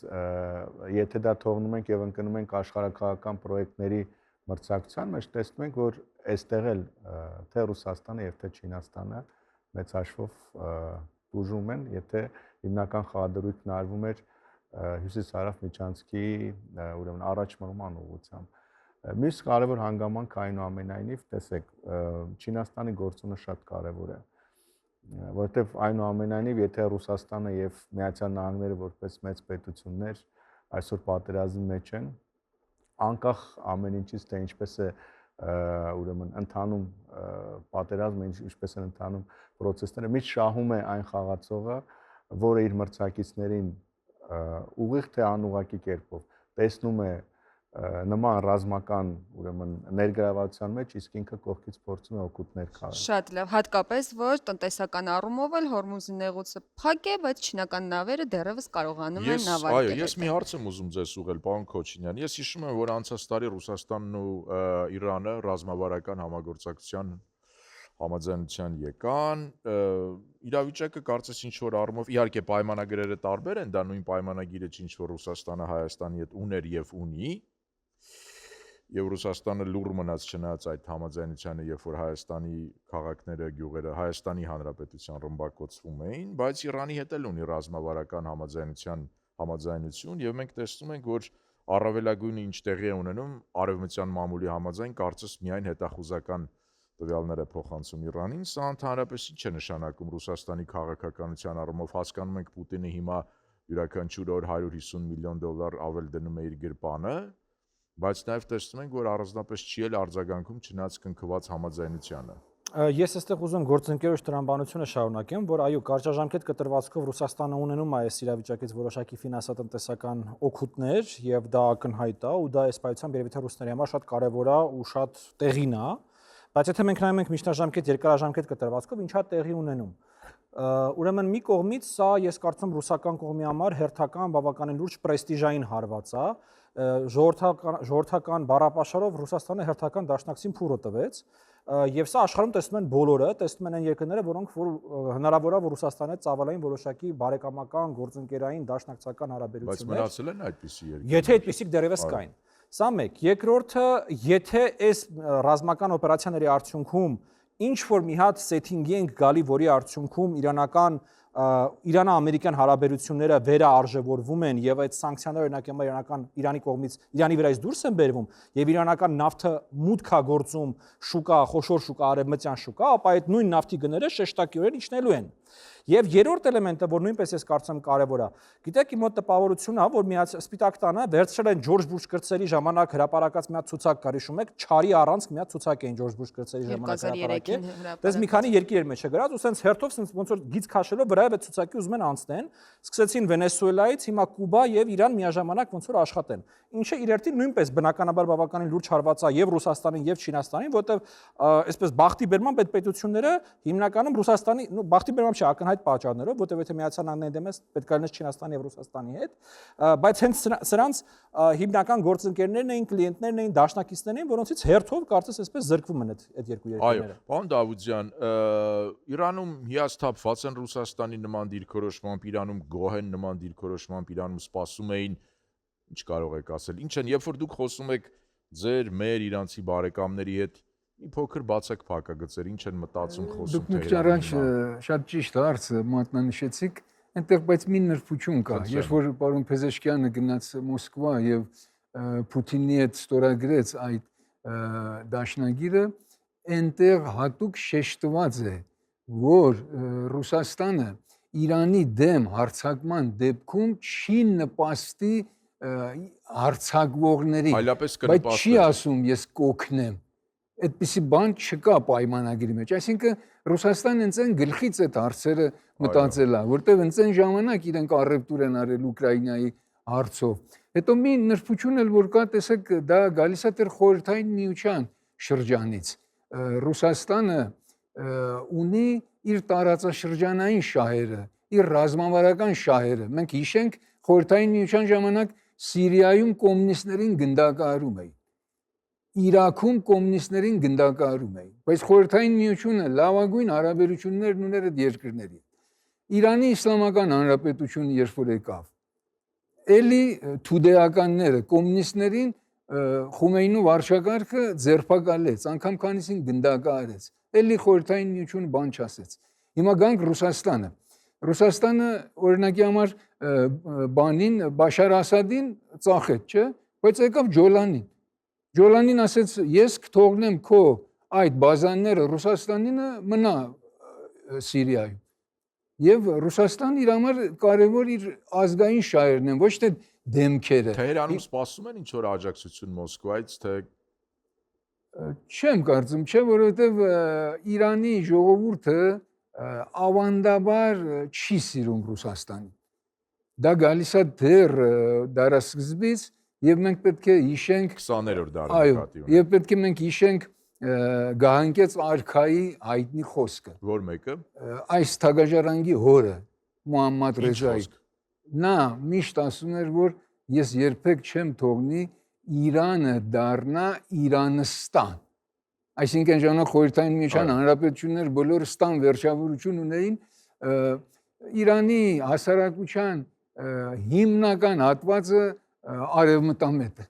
եթե դա թողնում ենք եւ ընկնում ենք աշխարհակաղակական պրոյեկտների մրցակցության մեջ, տեսնում ենք, որ այստեղ էլ թե Ռուսաստանը եւ թե Չինաստանը մեծ հաշվով դժում են, եթե հիմնական խաղադրույքն արվում էր հյուսիս-հարավ միջանցքի ուրեմն առաջ մղման ուղղությամբ։ Մյուս կարևոր հանգամանքը այնուամենայնիվ, տեսեք, Չինաստանի գործոնը շատ կարևոր է, որովհետև այնուամենայնիվ, եթե Ռուսաստանը եւ Միացյալ Նահանգները որպես մեծ պետություններ այսօր պատերազմի մեջ են, անկախ ամեն ինչից, թե ինչպես է ուրեմն ընթանում պատերազմը, ինչպես են ընթանում process-ները, միշտ շահում է այն խաղացողը, որը իր մրցակիցներին ուղիղ թե անուղղակի կերպով տեսնում է նման ռազմական ուրեմն ներգրավվածության մեջ, իսկ ինքը կողքից փորձում է օգուտներ քաղել։ Շատ լավ, հատկապես որ տնտեսական առումով էլ Հորմուզի նեղուցը փակ է, բայց չինական նավերը դեռևս կարողանում են նավարկել։ Այո, ես մի հարց եմ ուզում ձեզ ուղղել, պարոն Քոչինյան։ Ես հիշում եմ, որ անցած տարի Ռուսաստանն ու Իրանը ռազմավարական համագործակցության համաձայնության եկան, իրավիճակը կարծես ինչ որ առումով իհարկե պայմանագրերը տարբեր են, դա նույն պայմանագիրը ինչ որ Ռուսաստանը Հայաստանի հետ ուներ եւ ունի, եւ Ռուսաստանը լուր մնաց չնայած այդ համաձայնությանը, երբ որ Հայաստանի քաղաքները, գյուղերը Հայաստանի Հանրապետության ռմբակոծվում էին, բայց Իրանի հետ էլ ունի ռազմավարական համաձայնություն եւ մենք տեսնում ենք, որ առավելագույնը ինչ տեղի է ունենում արևմտյան մամուլի համաձայն կարծես միայն հետախուզական տվյալներ է փոխանցում Իրանին, սա ընդհանրապես ինչ է նշանակում Ռուսաստանի քաղաքականության առումով, հասկանում ենք Պուտինը հիմա յուրաքանչյուր օր $150 միլիոն ավել դնում է իր գրպանը, բայց նաև տեսնում ենք, որ առանձնապես չի էլ արձագանքում չնայած կնքված համաձայնությանը։ Ես այստեղ ուզում գործընկերոջ տրամաբանությունը շարունակեմ, որ այո, կարճաժամկետ կտրվածքով Ռուսաստանը ունենում է այս իրավիճակից որոշակի ֆինանսատնտեսական օգուտներ եւ դա ակնհայտ է ու դա այս պայծությամբ երևի թե ռուսների համար շատ կարեւոր է ու շատ տեղին է, բայց եթե մենք նայում ենք միջնաժամկետ, երկարաժամկետ կտրվածքով ինչա տեղի ունենում։ Ուրեմն մի կողմից սա ես կարծում ռուսական կողմի համար հերթական բավականին լուրջ պրեստիժային հարված է, ժողովրդական բառապաշարով Ռուսաստանը հերթական դաշնակցին փուռը տվեց եւ սա աշխարհում տեսնում են բոլորը, տեսնում են այն երկրները, որոնք որ հնարավոր է որ Ռուսաստանի հետ ծավալային որոշակի բարեկամական, գործընկերային, դաշնակցական հարաբերություններ։ Բայց մնացել են այդպիսի երկրներ։ Եթե այդպիսիք դեռևս կային։ Սա մեկ, երկրորդը, եթե այս ռազմական օպերացիաների արդյունքում ինչ որ մի հատ սեթինգի ենք գալի, որի արդյունքում Իրано-ամերիկյան հարաբերությունները վերաարժևորվում են եւ այդ սանկցիաները օրինակ Իրանի կողմից Իրանի վրայից դուրս են բերվում եւ իրանական նավթը մուտք է գործում շուկա, խոշոր շուկա, արևմտյան շուկա, ապա այդ նույն նավթի գները շեշտակիորեն իջնելու են։ Եվ երրորդ էլեմենտը, որ նույնպես ես կարծեմ կարևոր է, գիտեք իմ մոտ տպավորությունն է, որ Սպիտակ տանը վերցրել են Ջորջ Բուշ կրծերի ժամանակ հրապարակած մի հատ ցուցակ կար, հիշում եք, չարի առանց մի հատ ցուցակ էին Ջորջ Բուշ կրծերի ժամանակ հրապարակել։ Դες մի քանի երկիրներ մեջ է գրած ու սենց հերթով սենց ոնց որ գիծ քաշելով վրայով այդ ցուցակի ուզում են անցնեն, սկսեցին Վենեսուելայից, հիմա Կուբա եւ Իրան միաժամանակ ոնց որ աշխատեն։ Ինչը իր երթին նույնպես բնականաբար բավականին լուրջ հարված է եւ Ռուսաստանին եւ Չինաստանին, որտեղ այսպես բախտի բերման պետությունները հիմնականում Ռուսաստանի, բախտի բերման չի ակնհայտ պատճառներով, որտեղ եթե Միացյալ Նահանգների դեմ ես պետք է լինես Չինաստանի եւ Ռուսաստանի հետ, բայց հենց սրանց հիմնական գործընկերներն էին, կլիենտներն էին, դաշնակիցներն էին, որոնցից հերթով կարծես այսպես զրկվում են այդ երկու երկրները։ Այո, պարոն Դավության, Իրանում հիասթափված են Ռուսաստանի նման դիրքորոշմամբ, Իրանում գոհ են նման դիրքորոշմամբ, Իրանում սպասում էին, ինչ կարող եք ասել, ինչ են, երբ որ դուք խոսում եք ձեր, մեր իրանցի բարեկամների հետ, մի փոքր բացեք փակագծեր, ինչ են մտածում խոսում Դուք մի քիչ առաջ շատ ճիշտ հարցը մատնանշեցիք, այնտեղ բայց մի նրբություն կա, երբ որ պարոն Փեզեշկյանը գնաց Մոսկվա եւ Պուտինի հետ ստորագրեց այդ դաշնագիրը, այնտեղ հատուկ շեշտված է, որ Ռուսաստանը Իրանի դեմ հարձակման դեպքում չի նպաստի հարձակվողներին, բայց չի ասում ես կօգնեմ։ Այդպիսի բան չկա պայմանագրի մեջ, այսինքն Ռուսաստանն ընծեն գլխից այդ հարցերը մտածել է, որտեղ ընծեն ժամանակ իրենք առևտուր են արել Ուկրաինայի հարցով։ Հետո մի նրբություն էլ որ կա, տեսեք, դա գալիս է դեռ խորհրդային միության շրջանից։ Ռուսաստանը ունի իր տարածաշրջանային շահերը, իր ռազմավարական շահերը։ Մենք հիշենք խորհրդային միության ժամանակ Սիրիայում կոմունիստներին գնդակահարում էին։ Իրաքում կոմունիստներին գնդակահարում էին, բայց խորհրդային միությունը լավագույն հարաբերություններն ուներ այդ երկրների։ Իրանի Իսլամական Հանրապետությունը երբ որ եկավ, էլի թուդեականները կոմունիստներին Խումեյնու վարչակարգը ձերբակալեց, անգամ քանիսին գնդակահարեց։ Էլի խորհրդային միությունը բան չասեց։ Հիմա գանք Ռուսաստանը։ Ռուսաստանը օրինակի համար բանին Բաշար Ասադին ծախեց, չէ՞, բայց եկավ Ջոլանին։ Ջոլանին ասեց, ես կթողնեմ քո այդ բազաները Ռուսաստանինը մնա Սիրիայում։ Եվ Ռուսաստանը իր համար կարևոր իր ազգային շահերն են, ոչ թե դեմքերը։ Թեհրանում սպասում են ինչ որ աջակցություն Մոսկվայից, թե չեմ կարծում, չէ, որովհետև Իրանի ժողովուրդը ավանդաբար չի սիրում Ռուսաստանին։ Դա գալիս է դեռ դարասկզբից եւ մենք պետք է հիշենք 20-րդ դարի նկատի ունենք։ Եվ պետք է մենք հիշենք Գահանկեց արքայի հայտնի խոսքը։ Որ մեկը այս թագաժարանգի հորը Մուհամմադ Ռեզայի։ Նա միշտ ասում էր, որ ես երբեք չեմ թողնի Իրանը դառնա Իրանստան։ Այսինքն ժամանակ խորհրդային միության հանրապետություններ բոլորը ստան վերջավորություն ունեին Իրանի հասարակության հիմնական հատվածը արևմտամետ է։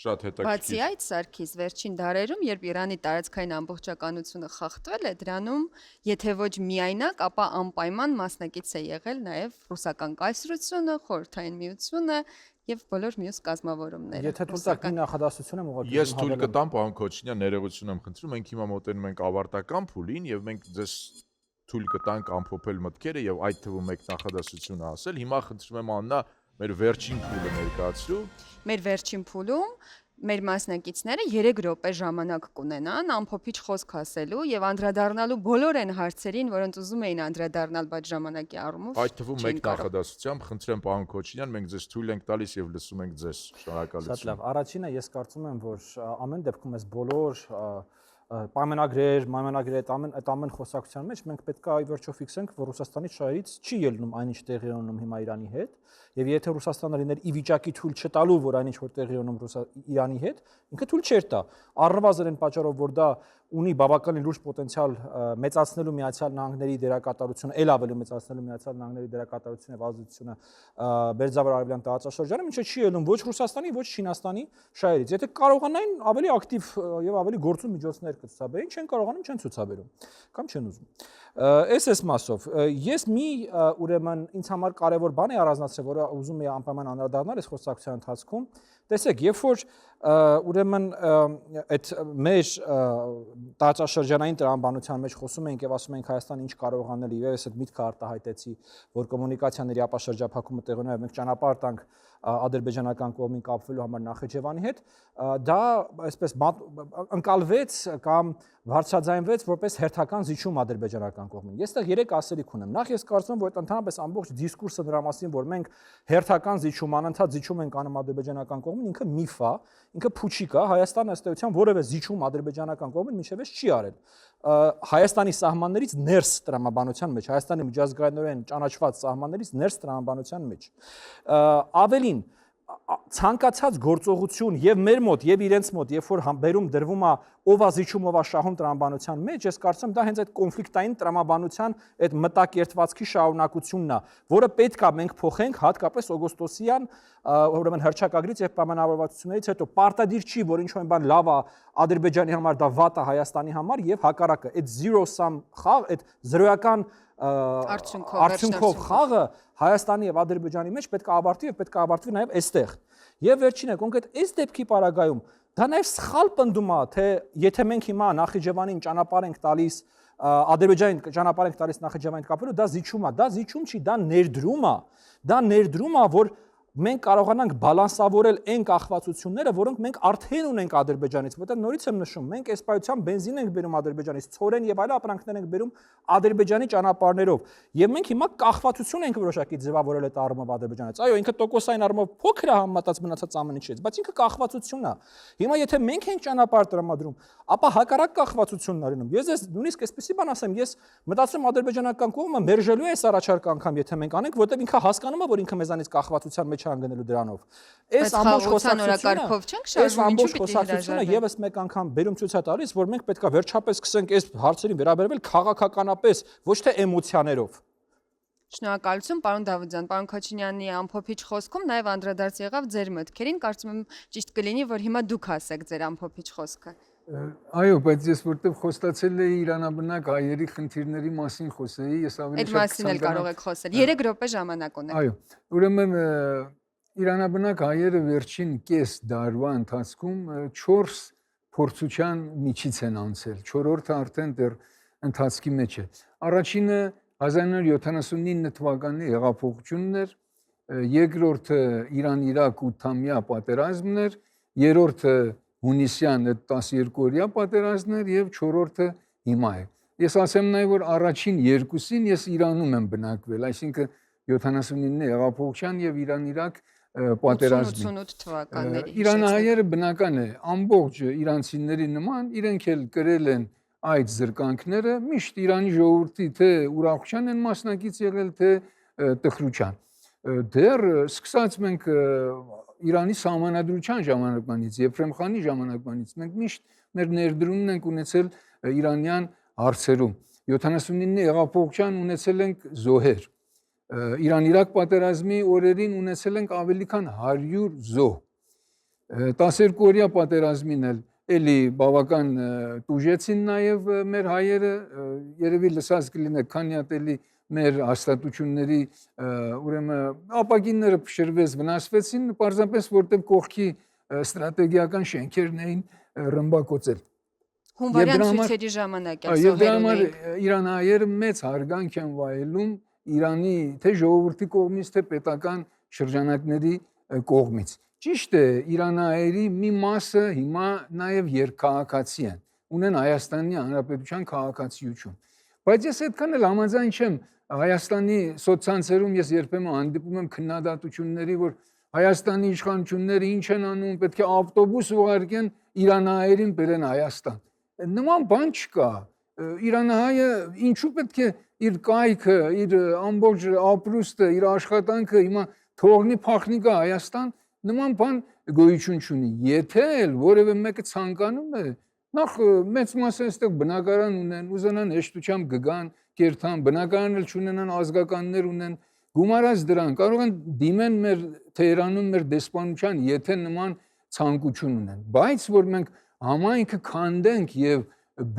Շատ հետաքրքիր։ Բացի այդ, Սարգիս, վերջին դարերում, երբ Իրանի տարածքային ամբողջականությունը խախտվել է, դրանում, եթե ոչ միայնակ, ապա անպայման մասնակից է եղել նաև ռուսական կայսրությունը, խորհրդային միությունը եւ բոլոր մյուս կազմավորումները։ Եթե թույլ տաք մի նախադասություն եմ ուղղակի Ես թույլ կտամ, պարոն Քոչինյան, ներողություն եմ խնդրում, մենք հիմա մոտենում ենք ավարտական փուլին եւ մենք ձեզ թույլ կտանք ամփոփել մտքերը եւ այդ թվում մեկ նախադասություն ասել։ Հիմա խնդրում եմ Աննա մեր վերջին փուլը ներկայացրու։ Մեր վերջին փուլում մեր մասնակիցները 3 րոպե ժամանակ կունենան ամփոփիչ խոսք ասելու եւ անդրադառնալու բոլոր այն հարցերին, որոնց ուզում էին անդրադառնալ, բայց ժամանակի առումով Այդ թվում մեկ նախադասությամբ խնդրեմ պարոն Քոչինյան, մենք ձեզ թույլ ենք տալիս եւ լսում ենք ձեզ։ Շնորհակալություն։ Շատ լավ։ Առաջինը ես կարծում եմ, որ ամեն դեպքում այս բոլոր պայմանագրեր, այդ ամեն խոսակցության մեջ մենք պետք է վերջով ֆիքսենք, որ Ռուսաստանի շահերից չի ելնում այնինչ տեղի ունենում հիմա Իրանի հետ, եւ եթե Ռուսաստանը լիներ ի վիճակի թույլ չտալու, որ այնինչ որ տեղի ունենում Իրանի հետ, ինքը թույլ չէր տա։ Առնվազն այն պատճառով, որ դա ունի բավականին լուրջ պոտենցիալ մեծացնելու Միացյալ Նահանգների դերակատարությունը, ել ավելի մեծացնելու Միացյալ Նահանգների դերակատարությունը եւ ազդեցությունը Մերձավոր Արևելյան տարածաշրջանում, ինչը չի ելնում ոչ Ռուսաստանի, ոչ Չինաստանի շահերից։ Եթե կարողանային ավելի ակտիվ եւ ավելի գործուն միջոցներ կցուցաբերեն, չեն կարողանում, չեն ցուցաբերում կամ չեն ուզում։ Այս մասով ես մի ուրեմն ինձ համար կարևոր բան է առանձնացրել, որը ուզում եմ անպայման անդրադառնալ այս խոսակցության ընթացքում։ Տեսեք, երբ որ ուրեմն այդ մեր տարածաշրջանային տրամաբանության մեջ խոսում ենք եւ ասում ենք Հայաստանը ինչ կարող անել, եւ ես այդ միտքը արտահայտեցի, որ կոմունիկացիաների ապաշրջափակումը տեղի ունենա, մենք ճանապարհ տանք ադրբեջանական կողմին կապվելու համար Նախիջևանի հետ, դա այսպես ընկալվեց կամ բարձրաձայնվեց որպես հերթական զիջում ադրբեջանական կողմին։ Ես այդտեղ 3 ասելիք ունեմ։ Նախ ես կարծում եմ, որ այդ ընդհանրապես ամբողջ դիսկուրսը դրա մասին, որ մենք հերթական զիջում, անընդհատ զիջում ենք անում ադրբեջանական կողմին, ինքը միֆ է, ինքը փուչիկ է, Հայաստանը ըստ էության որևէ զիջում ադրբեջանական կողմին մինչև այս չի արել։ Հայաստանի սահմաններից ներս տրամաբանության մեջ, Հայաստանի միջազգայինորեն ճանաչված սահմաններից ներս տրամաբանության մեջ։ Ավելին ցանկացած գործողություն եւ մեր մոտ եւ իրենց մոտ, երբ որ բերում դրվում է ով է զիջում, ով է շահում տրամաբանության մեջ, ես կարծում եմ դա հենց այդ կոնֆլիկտային տրամաբանության այդ մտակերտվածքի շարունակությունն է, որը պետք է մենք փոխենք հատկապես օգոստոսյան ուրեմն հռչակագրից եւ պայմանավորվածություններից հետո պարտադիր չի, որ ինչ-որ բան լավ է Ադրբեջանի համար, դա վատ է Հայաստանի համար եւ հակառակը, այդ zero sum խաղ, այդ զրոյական արդյունքով խաղը Հայաստանի եւ Ադրբեջանի մեջ պետք է ավարտվի եւ պետք է ավարտվի նաեւ այստեղ։ Եվ վերջինը կոնկրետ այս դեպքի պարագայում դա նաեւ սխալ պնդում է, թե եթե մենք հիմա Նախիջևանին ճանապարհ ենք տալիս, Ադրբեջանին ճանապարհ ենք տալիս Նախիջևանին կապելու, դա զիջում է, դա զիջում չի, դա ներդրում է, որ մենք կարողանանք բալանսավորել այն կախվածությունները, որոնք մենք արդեն ունենք Ադրբեջանից, որտեղ նորից եմ նշում, մենք այս պայությամբ բենզին ենք բերում Ադրբեջանից, ցորեն եւ այլ ապրանքներ ենք բերում Ադրբեջանի ճանապարհներով, եւ մենք հիմա կախվածություն ենք որոշակի ձևավորել այդ առումով Ադրբեջանից։ Այո, ինքը տոկոսային առումով փոքր է համեմատած մնացած ամեն ինչից, բայց ինքը կախվածությունն է։ Հիմա եթե մենք ենք ճանապարհ տրամադրում, ապա հակառակ կախվածությունն է լինում։ Ես նույնիսկ այսպեսի բան ասեմ, ես մտածում ադրբեջանական կողմը մերժելու է այս առաջարկը անգամ, եթե մենք անենք, որտեղ ինքը հասկանում է, որ ինքը մեզանից կախվածության մեջ անգնելու դրանով։ Այս ամբողջ խոսակցությունը եւս մեկ անգամ բերում ցույց է տալիս, որ մենք պետք է վերջապես սկսենք այս հարցերին վերաբերվել քաղաքականապես, ոչ թե էմոցիաներով։ Շնորհակալություն, պարոն Դավության, պարոն Քոչինյանի ամփոփիչ խոսքում նաև անդրադարձ եղավ ձեր մտքերին, կարծում եմ ճիշտ կլինի, որ հիմա դուք ասեք ձեր ամփոփիչ խոսքը։ Այո, բայց ես որտեղ խոստացել էի իրանաբնակ հայերի խնդիրների մասին խոսեի, ես ավելի շատ մասին էլ կարող եք խոսել։ 3 րոպե ժամանակ ունեք։ Այո, ուրեմն իրանաբնակ հայերը վերջին կես դարվա ընթացքում 4 փորձության միջից են անցել, 4-րդը արդեն դեռ ընթացքի մեջ է։ Առաջինը 1979 թվականի հեղափոխությունն էր, երկրորդը Իրան-Իրաք 8-ամյա պատերազմն էր, երրորդը հունիսյան 12-օրյա պատերազմն էր եւ 4-րդը հիմա է։ Ես ասեմ նաեւ որ առաջին երկուսին ես Իրանում եմ բնակվել, այսինքն 79 հեղափոխության եւ Իրան-Իրաք պատերազմի 88 թվականների։ Իրանահայերը բնական է, ամբողջ իրանցիների նման իրենք էլ կրել են այդ զրկանքները, միշտ Իրանի ժողովրդի թե ուրախության են մասնակից եղել, թե տխրության։ Դեռ սկսած մենք Իրանի սահմանադրության ժամանակվանից, Եփրեմ խանի ժամանակվանից մենք միշտ մեր ներդրումն ենք ունեցել իրանյան հարցերում։ 79-ի հեղափոխության ունեցել ենք զոհեր։ Իրան-Իրաք պատերազմի օրերին ունեցել ենք ավելի քան 100 զոհ։ 12-օրյա պատերազմին էլի բավական տուժեցին նաև մեր հայերը, երևի լսած կլինեք, քանի հատ էլի մեր հաստատությունների ուրեմն ապակինները փշրվեց, վնասվեցին, պարզապես որտեղ կողքի ստրատեգիական շենքերն էին ռմբակոծել։ Հունվարյան ցույցերի ժամանակ Եվ դրա համար իրանահայերը մեծ հարգանք են վայելում Իրանի թե ժողովրդի կողմից, թե պետական շրջանակների կողմից։ Ճիշտ է, իրանահայերի մի մասը հիմա նաև երկքաղաքացի են, ունեն Հայաստանի Հանրապետության քաղաքացիություն։ Բայց ես այդքան էլ համաձայն չեմ Հայաստանի սոցցանցերում ես երբեմն հանդիպում եմ քննադատությունների, որ Հայաստանի իշխանությունները ինչ են անում, պետք է ավտոբուս ուղարկեն իրանահայերին բերեն Հայաստան։ Նման բան չկա։ Իրանահայը ինչու պետք է իր կայքը, իր ամբողջ ապրուստը, իր աշխատանքը հիմա թողնի փախնի գա Հայաստան, նման բան գոյություն չունի։ Եթե էլ որևէ մեկը ցանկանում է, նախ մեծ մասը այստեղ բնակարան ունեն, ուզենան հեշտությամբ գգան, կերթան, բնակարան էլ չունենան, ազգականներ ունեն, գումարած դրան կարող են դիմեն մեր Թեհրանում մեր դեսպանության, եթե նման ցանկություն ունեն։ Բայց որ մենք համայնքը քանդենք եւ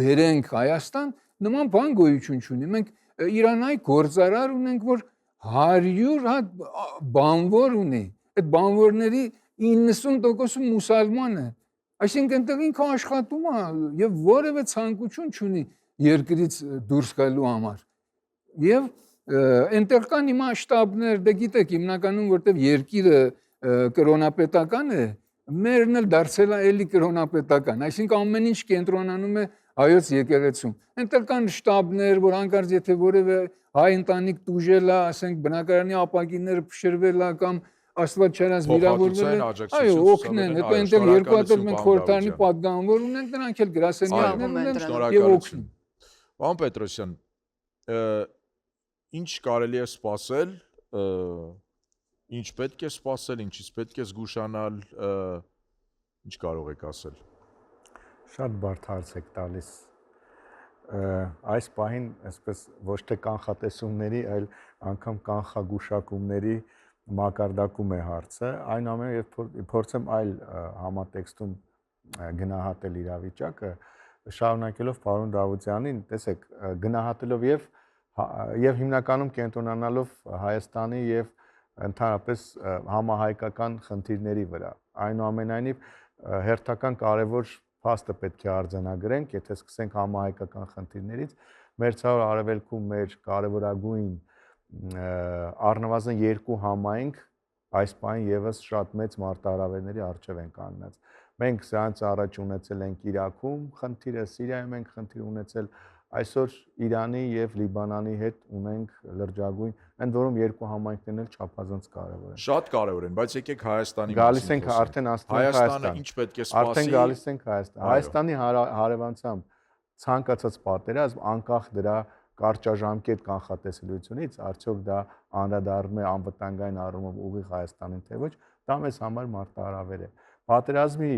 բերենք Հայաստան, նման բան գոյություն չունի։ Մենք Իրանայի գործարար ունենք, որ 100 հատ բանվոր ունի։ Այդ բանվորների 90%-ը մուսալման են։ Այսինքն այնտեղ ինքը աշխատում է եւ որևէ ցանկություն չունի երկրից դուրս գալու համար։ Եվ այնտեղ կան հիմա շտաբներ, դե գիտեք, հիմնականում որտեվ երկիրը կրոնապետական է, մերն էլ դարձել է էլի կրոնապետական, այսինքն ամեն ինչ կենտրոնանում է հայոց եկեղեցում։ Այնտեղ կան շտաբներ, որ հանկարծ եթե որևէ հայ ընտանիք տուժել է, ասենք բնակարանի ապակիները փշրվել է կամ Աստված չարած վիրավորվել է, այո, օգնեն, հետո այնտեղ երկու հատ էլ մենք խորհրդարանի պատգամավոր ունենք, նրանք էլ գրասենյակներ ունեն եւ օգնում։ Պարոն Պետրոսյան, ինչ կարելի է սպասել, ինչ պետք է սպասել, ինչից պետք է զգուշանալ, ինչ կարող եք ասել։ Շատ բարդ հարց եք տալիս։ Այս պահին, այսպես ոչ թե կանխատեսումների, այլ անգամ կանխագուշակումների մակարդակում է հարցը, այն ամենը երբ փորձեմ այլ համատեքստում գնահատել իրավիճակը, շարունակելով պարոն Դավությանին, տեսեք, գնահատելով եւ հիմնականում կենտրոնանալով Հայաստանի եւ ընդհանրապես համահայկական խնդիրների վրա։ Այնուամենայնիվ հերթական կարևոր փաստը պետք է արձանագրենք, եթե սկսենք համահայկական խնդիրներից, մեր ցավոք արևելքում մեր կարևորագույն առնվազն երկու համայնք այս պահին եւս շատ մեծ մարտահրավերների առջև են կանգնած։ Մենք սրանց առաջ ունեցել ենք Իրաքում խնդիրը, Սիրիայում ենք խնդիր ունեցել, այսօր Իրանի եւ Լիբանանի հետ ունենք լրջագույն, ընդ որում երկու համայնքներն էլ չափազանց կարևոր են։ Շատ կարևոր են, բայց եկեք Հայաստանի գալիս ենք արդեն Հայաստանը ինչ պետք է սպասի։ Արդեն գալիս ենք Հայաստան։ Հայաստանի հարևանությամբ ցանկացած պատերազմ անկախ դրա կարճաժամկետ կանխատեսելիությունից, արդյոք դա անդրադառնում է անվտանգային առումով ուղիղ Հայաստանին, թե ոչ, դա մեզ համար մարտահրավեր է։ Պատերազմի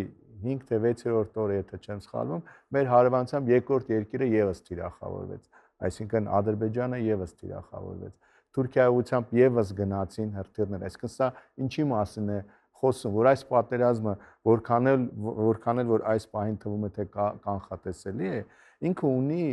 5 թե 6-րդ օրը, եթե չեմ սխալվում, մեր հարևանությամբ երկրորդ երկիրը եւս թիրախավորվեց, այսինքն Ադրբեջանը եւս թիրախավորվեց։ Թուրքիայի ուղությամբ եւս գնացին հրթիռներ, այսինքն սա ինչի մասին է խոսում, որ այս պատերազմը որքան էլ որ այս պահին թվում է թե կանխատեսելի է, ինքը ունի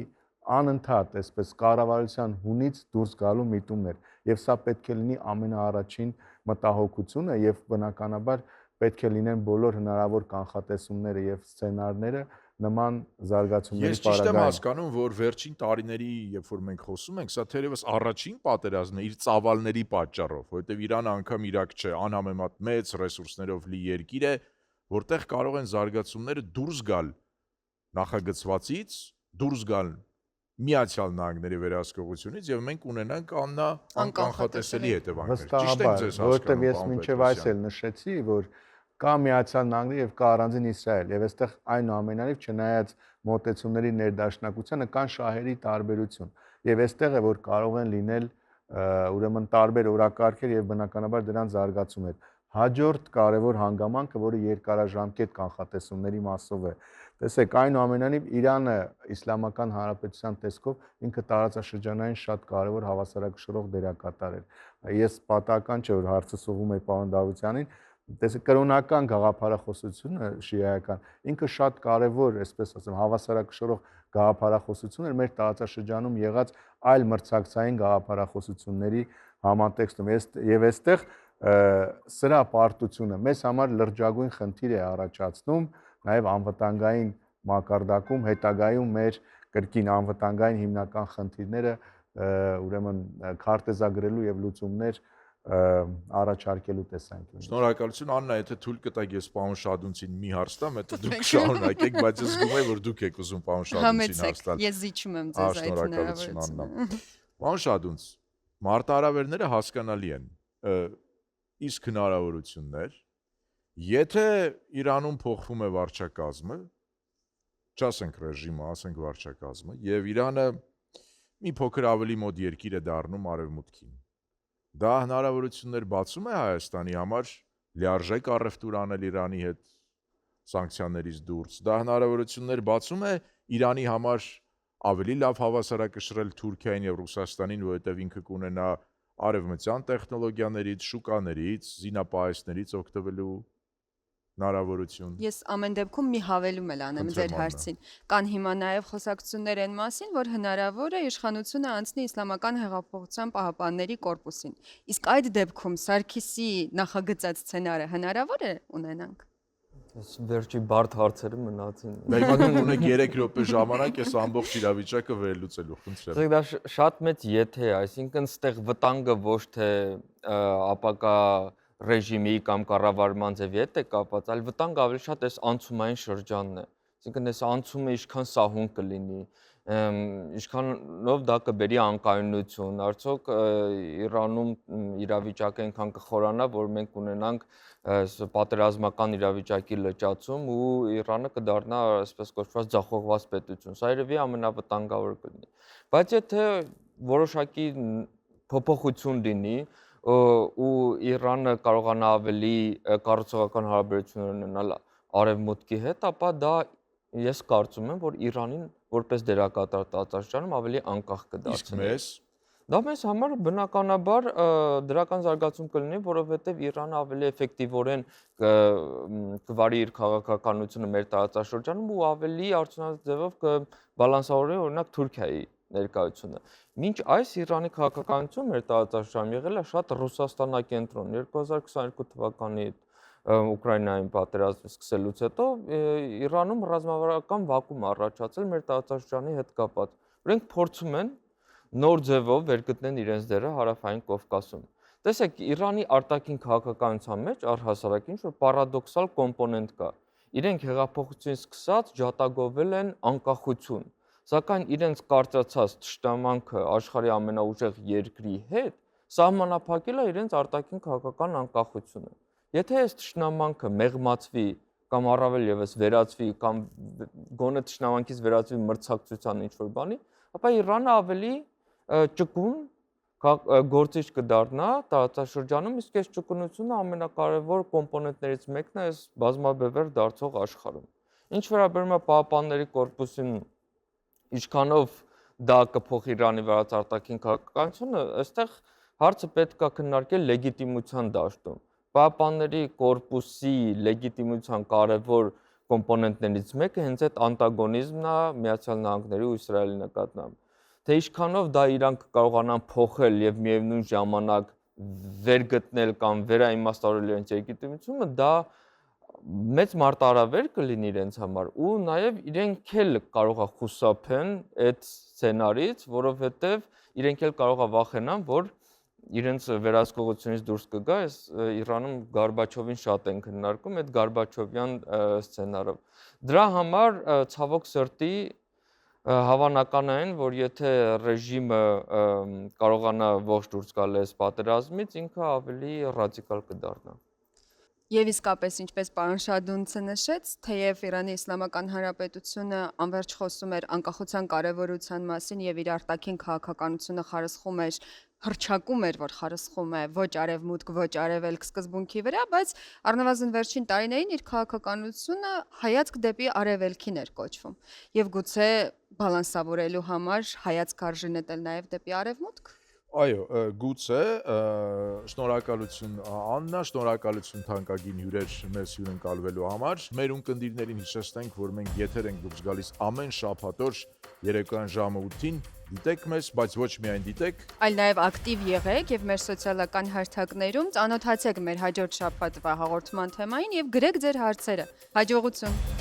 անընդհատ այսպես կառավարության հունից դուրս գալու միտումներ եւ սա պետք է լինի ամենաառաջին մտահոգությունը եւ բնականաբար պետք է լինեն բոլոր հնարավոր կանխատեսումները եւ սցենարները նման զարգացումների Ես ճիշտ եմ հասկանում, որ վերջին տարիների, երբ որ մենք խոսում ենք, սա թերևս առաջին պատերազմն է իր ծավալների պատճառով, որովհետեւ Իրանը անգամ Իրաք չէ, անհամեմատ մեծ ռեսուրսներով լի երկիր է, որտեղ կարող են զարգացումները դուրս գալ նախագծվածից, դուրս գալ Միացյալ Նահանգների վերահսկողությունից եւ մենք ունենանք անկանխատեսելի հետևանքներ։ Ճիշտ եք ձեզ հասկանում, որտեղ ես մինչեւ այս էլ նշեցի, որ կա Միացյալ Նահանգներ եւ կա առանձին Իսրայել եւ այստեղ այնուամենայնիվ չնայած մոտեցումների ներդաշնակությանը կան շահերի տարբերություն եւ այստեղ է որ կարող են լինել ուրեմն տարբեր օրակարգեր եւ բնականաբար դրան զարգացումներ։ Հաջորդ կարևոր հանգամանքը, որը երկարաժամկետ կանխատեսումների մասով է։ Տեսեք, այնուամենայնիվ Իրանը Իսլամական Հանրապետության տեսքով ինքը տարածաշրջանային շատ կարևոր հավասարակշռող դերակատար է։ Ես պատահական չէ, որ հարցը սողում եմ պարոն Դավթյանին, տեսեք, կրոնական գաղափարախոսությունը շիայական ինքը շատ կարևոր, այսպես ասեմ, հավասարակշռող գաղափարախոսություն էր մեր տարածաշրջանում եղած այլ մրցակցային գաղափարախոսությունների համատեքստում։ Եվ այստեղ սրա պարտությունը մեզ համար լրջագույն խնդիր է առաջացնում նաև անվտանգային մակարդակում հետագայում մեր կրկին անվտանգային հիմնական խնդիրները ուրեմն քարտեզագրելու եւ լուծումներ առաջարկելու տեսանկյունից։ Շնորհակալություն Աննա, եթե թույլ կտաք ես պարոն Շադունցին մի հարց տամ, հետո դուք շարունակեք, բայց ես զգում եմ, որ դուք եք ուզում պարոն Շադունցին հարց տալ։ Ես զիջում եմ ձեզ այդ հնարավորությունը։ Պարոն Շադունց, մարտահրավերները հասկանալի են, իսկ հնարավորություններ, եթե Իրանում փոխվում է վարչակազմը, չասենք ռեժիմը, ասենք վարչակազմը, եւ Իրանը մի փոքր ավելի մոտ երկիր է դառնում արևմուտքին։ Դա հնարավորություններ բացում է Հայաստանի համար լիարժեք առևտուր անել Իրանի հետ սանկցիաներից դուրս։ Դա հնարավորություններ բացում է Իրանի համար ավելի լավ հավասարակշռել Թուրքիային եւ Ռուսաստանին, որովհետեւ ինքը կունենա արևմտյան տեխնոլոգիաներից, շուկաներից, զինապահեսներից օգտվելու հնարավորություն։ Ես ամեն դեպքում մի հավելում էլ անեմ ձեր հարցին։ Կան հիմա նաև խոսակցություններ են մասին, որ հնարավոր է իշխանությունը անցնի Իսլամական հեղափոխության պահապանների կորպուսին։ Իսկ այդ դեպքում Սարգիսի նախագծած սցենարը հնարավոր է ունենանք։ Այս վերջի բարդ հարցերը մնացին։ Դա հիմա դուք ունեք 3 րոպե ժամանակ, ես ամբողջ իրավիճակը վերլուծելու խնդրեմ։ Դա շատ մեծ եթե է, այսինքն ստեղ վտանգը ոչ թե ապակա ռեժիմի կամ կառավարման ձևի հետ է կապված, այլ վտանգը ավելի շատ այս անցումային շրջանն է։ Այսինքն այս անցումը ինչքան սահուն կլինի, ինչքանով դա կբերի անկայունություն, արդյոք Իրանում իրավիճակը այնքան կխորանա, որ մենք ունենանք պատերազմական իրավիճակի լճացում ու Իրանը կդառնա այսպես կոչված ձախողված պետություն։ Սա երևի ամենավտանգավոր կլինի։ Բայց եթե որոշակի փոփոխություն լինի ու Իրանը կարողանա ավելի կառուցողական հարաբերություններ ունենալ արևմուտքի հետ, ապա դա ես կարծում եմ, որ Իրանին որպես դերակատար տարածաշրջանում ավելի անկախ կդարձնի։ Իսկ մեզ Դա մեզ համար բնականաբար դրական զարգացում կլինի, որովհետև Իրանը ավելի էֆեկտիվորեն կվարի իր քաղաքականությունը մեր տարածաշրջանում ու ավելի արդյունավետ ձևով կբալանսավորի օրինակ Թուրքիայի ներկայությունը։ Մինչ այս Իրանի քաղաքականությունը մեր տարածաշրջանում եղել է շատ ռուսաստանակենտրոն 2022 թվականի Ուկրաինայի պատերազմը սկսելուց հետո Իրանում ռազմավարական վակուում առաջացել մեր տարածաշրջանի հետ կապված։ Որոնք փորձում են նոր ձևով վերգտնեն իրենց դերը հարավային Կովկասում։ Տեսեք, Իրանի արտաքին քաղաքականության մեջ առհասարակ ինչ-որ պարադոքսալ կոմպոնենտ կա։ Իրենք հեղափոխությունից սկսած ջատագովել են անկախություն, սակայն իրենց կարծրացած թշնամանքը աշխարհի ամենաուժեղ երկրի հետ սահմանափակել է իրենց արտաքին քաղաքական անկախությունը։ Եթե այս թշնամանքը մեղմացվի կամ առավել եւս վերածվի կամ գոնե թշնամանքից վերածվի մրցակցության ինչ-որ բանի, ապա Իրանը ավելի ճկուն գործիչ կդառնա տարածաշրջանում, իսկ այս ճկունությունը ամենակարևոր կոմպոնենտներից մեկն է այս բազմաբևեռ դարձող աշխարհում։ Ինչ վերաբերում է Պահապանների կորպուսին, ինչքանով դա կփոխի Իրանի վարած արտաքին քաղաքականությունը, այստեղ հարցը պետք է քննարկել լեգիտիմության դաշտում։ Պահապանների կորպուսի լեգիտիմության կարևոր կոմպոնենտներից մեկը հենց այդ անտագոնիզմն է Միացյալ Նահանգների ու Իսրայելի նկատմամբ։ Թե ինչքանով դա իրանք կարողանան փոխել եւ միևնույն ժամանակ վերգտնել կամ վերաիմաստավորել իրենց լեգիտիմությունը, դա մեծ մարտահրավեր կլինի իրենց համար ու նաեւ իրենք էլ կարող է խուսափեն այդ սցենարից, որովհետեւ իրենք էլ կարող է վախենան, որ իրենց վերահսկողությունից դուրս կգա, այս Իրանում Գորբաչովին շատ են քննարկում այդ Գորբաչովյան սցենարով։ Դրա համար ցավոք սրտի հավանական է, որ եթե ռեժիմը կարողանա ողջ դուրս գալ այս պատերազմից, ինքը ավելի ռադիկալ կդառնա։ Եվ իսկապես ինչպես պարոն Շադունցը նշեց, թեև Իրանի Իսլամական Հանրապետությունը անverջ խոսում էր անկախության կարևորության մասին եւ իր արտաքին քաղաքականությունը խարսխում էր, հռչակում էր, որ խարսխում է ոչ արևմուտք, ոչ արևելք սկզբունքի վրա, բայց առնվազն վերջին տարիներին իր քաղաքականությունը հայացք դեպի արևելքին էր կոչվում։ Եվ գուցե բալանսավորելու համար հայացք արժի նետել նաեւ դեպի արևմուտք։ Այո, գուցե, շնորհակալություն Աննա, շնորհակալություն թանկագին հյուրեր մեզ հյուրընկալվելու համար։ Մեր ունկնդիրներին հիշեցնենք, որ մենք եթեր ենք դուրս գալիս ամեն շաբաթօր երեկոյան ժամը 8-ին։ Դիտեք մեզ, բայց ոչ միայն դիտեք, այլ նաև ակտիվ եղեք եւ մեր սոցիալական հարթակներում ծանոթացեք մեր հաջորդ շաբաթվա հաղորդման թեմային եւ գրեք ձեր հարցերը։ Հաջողություն։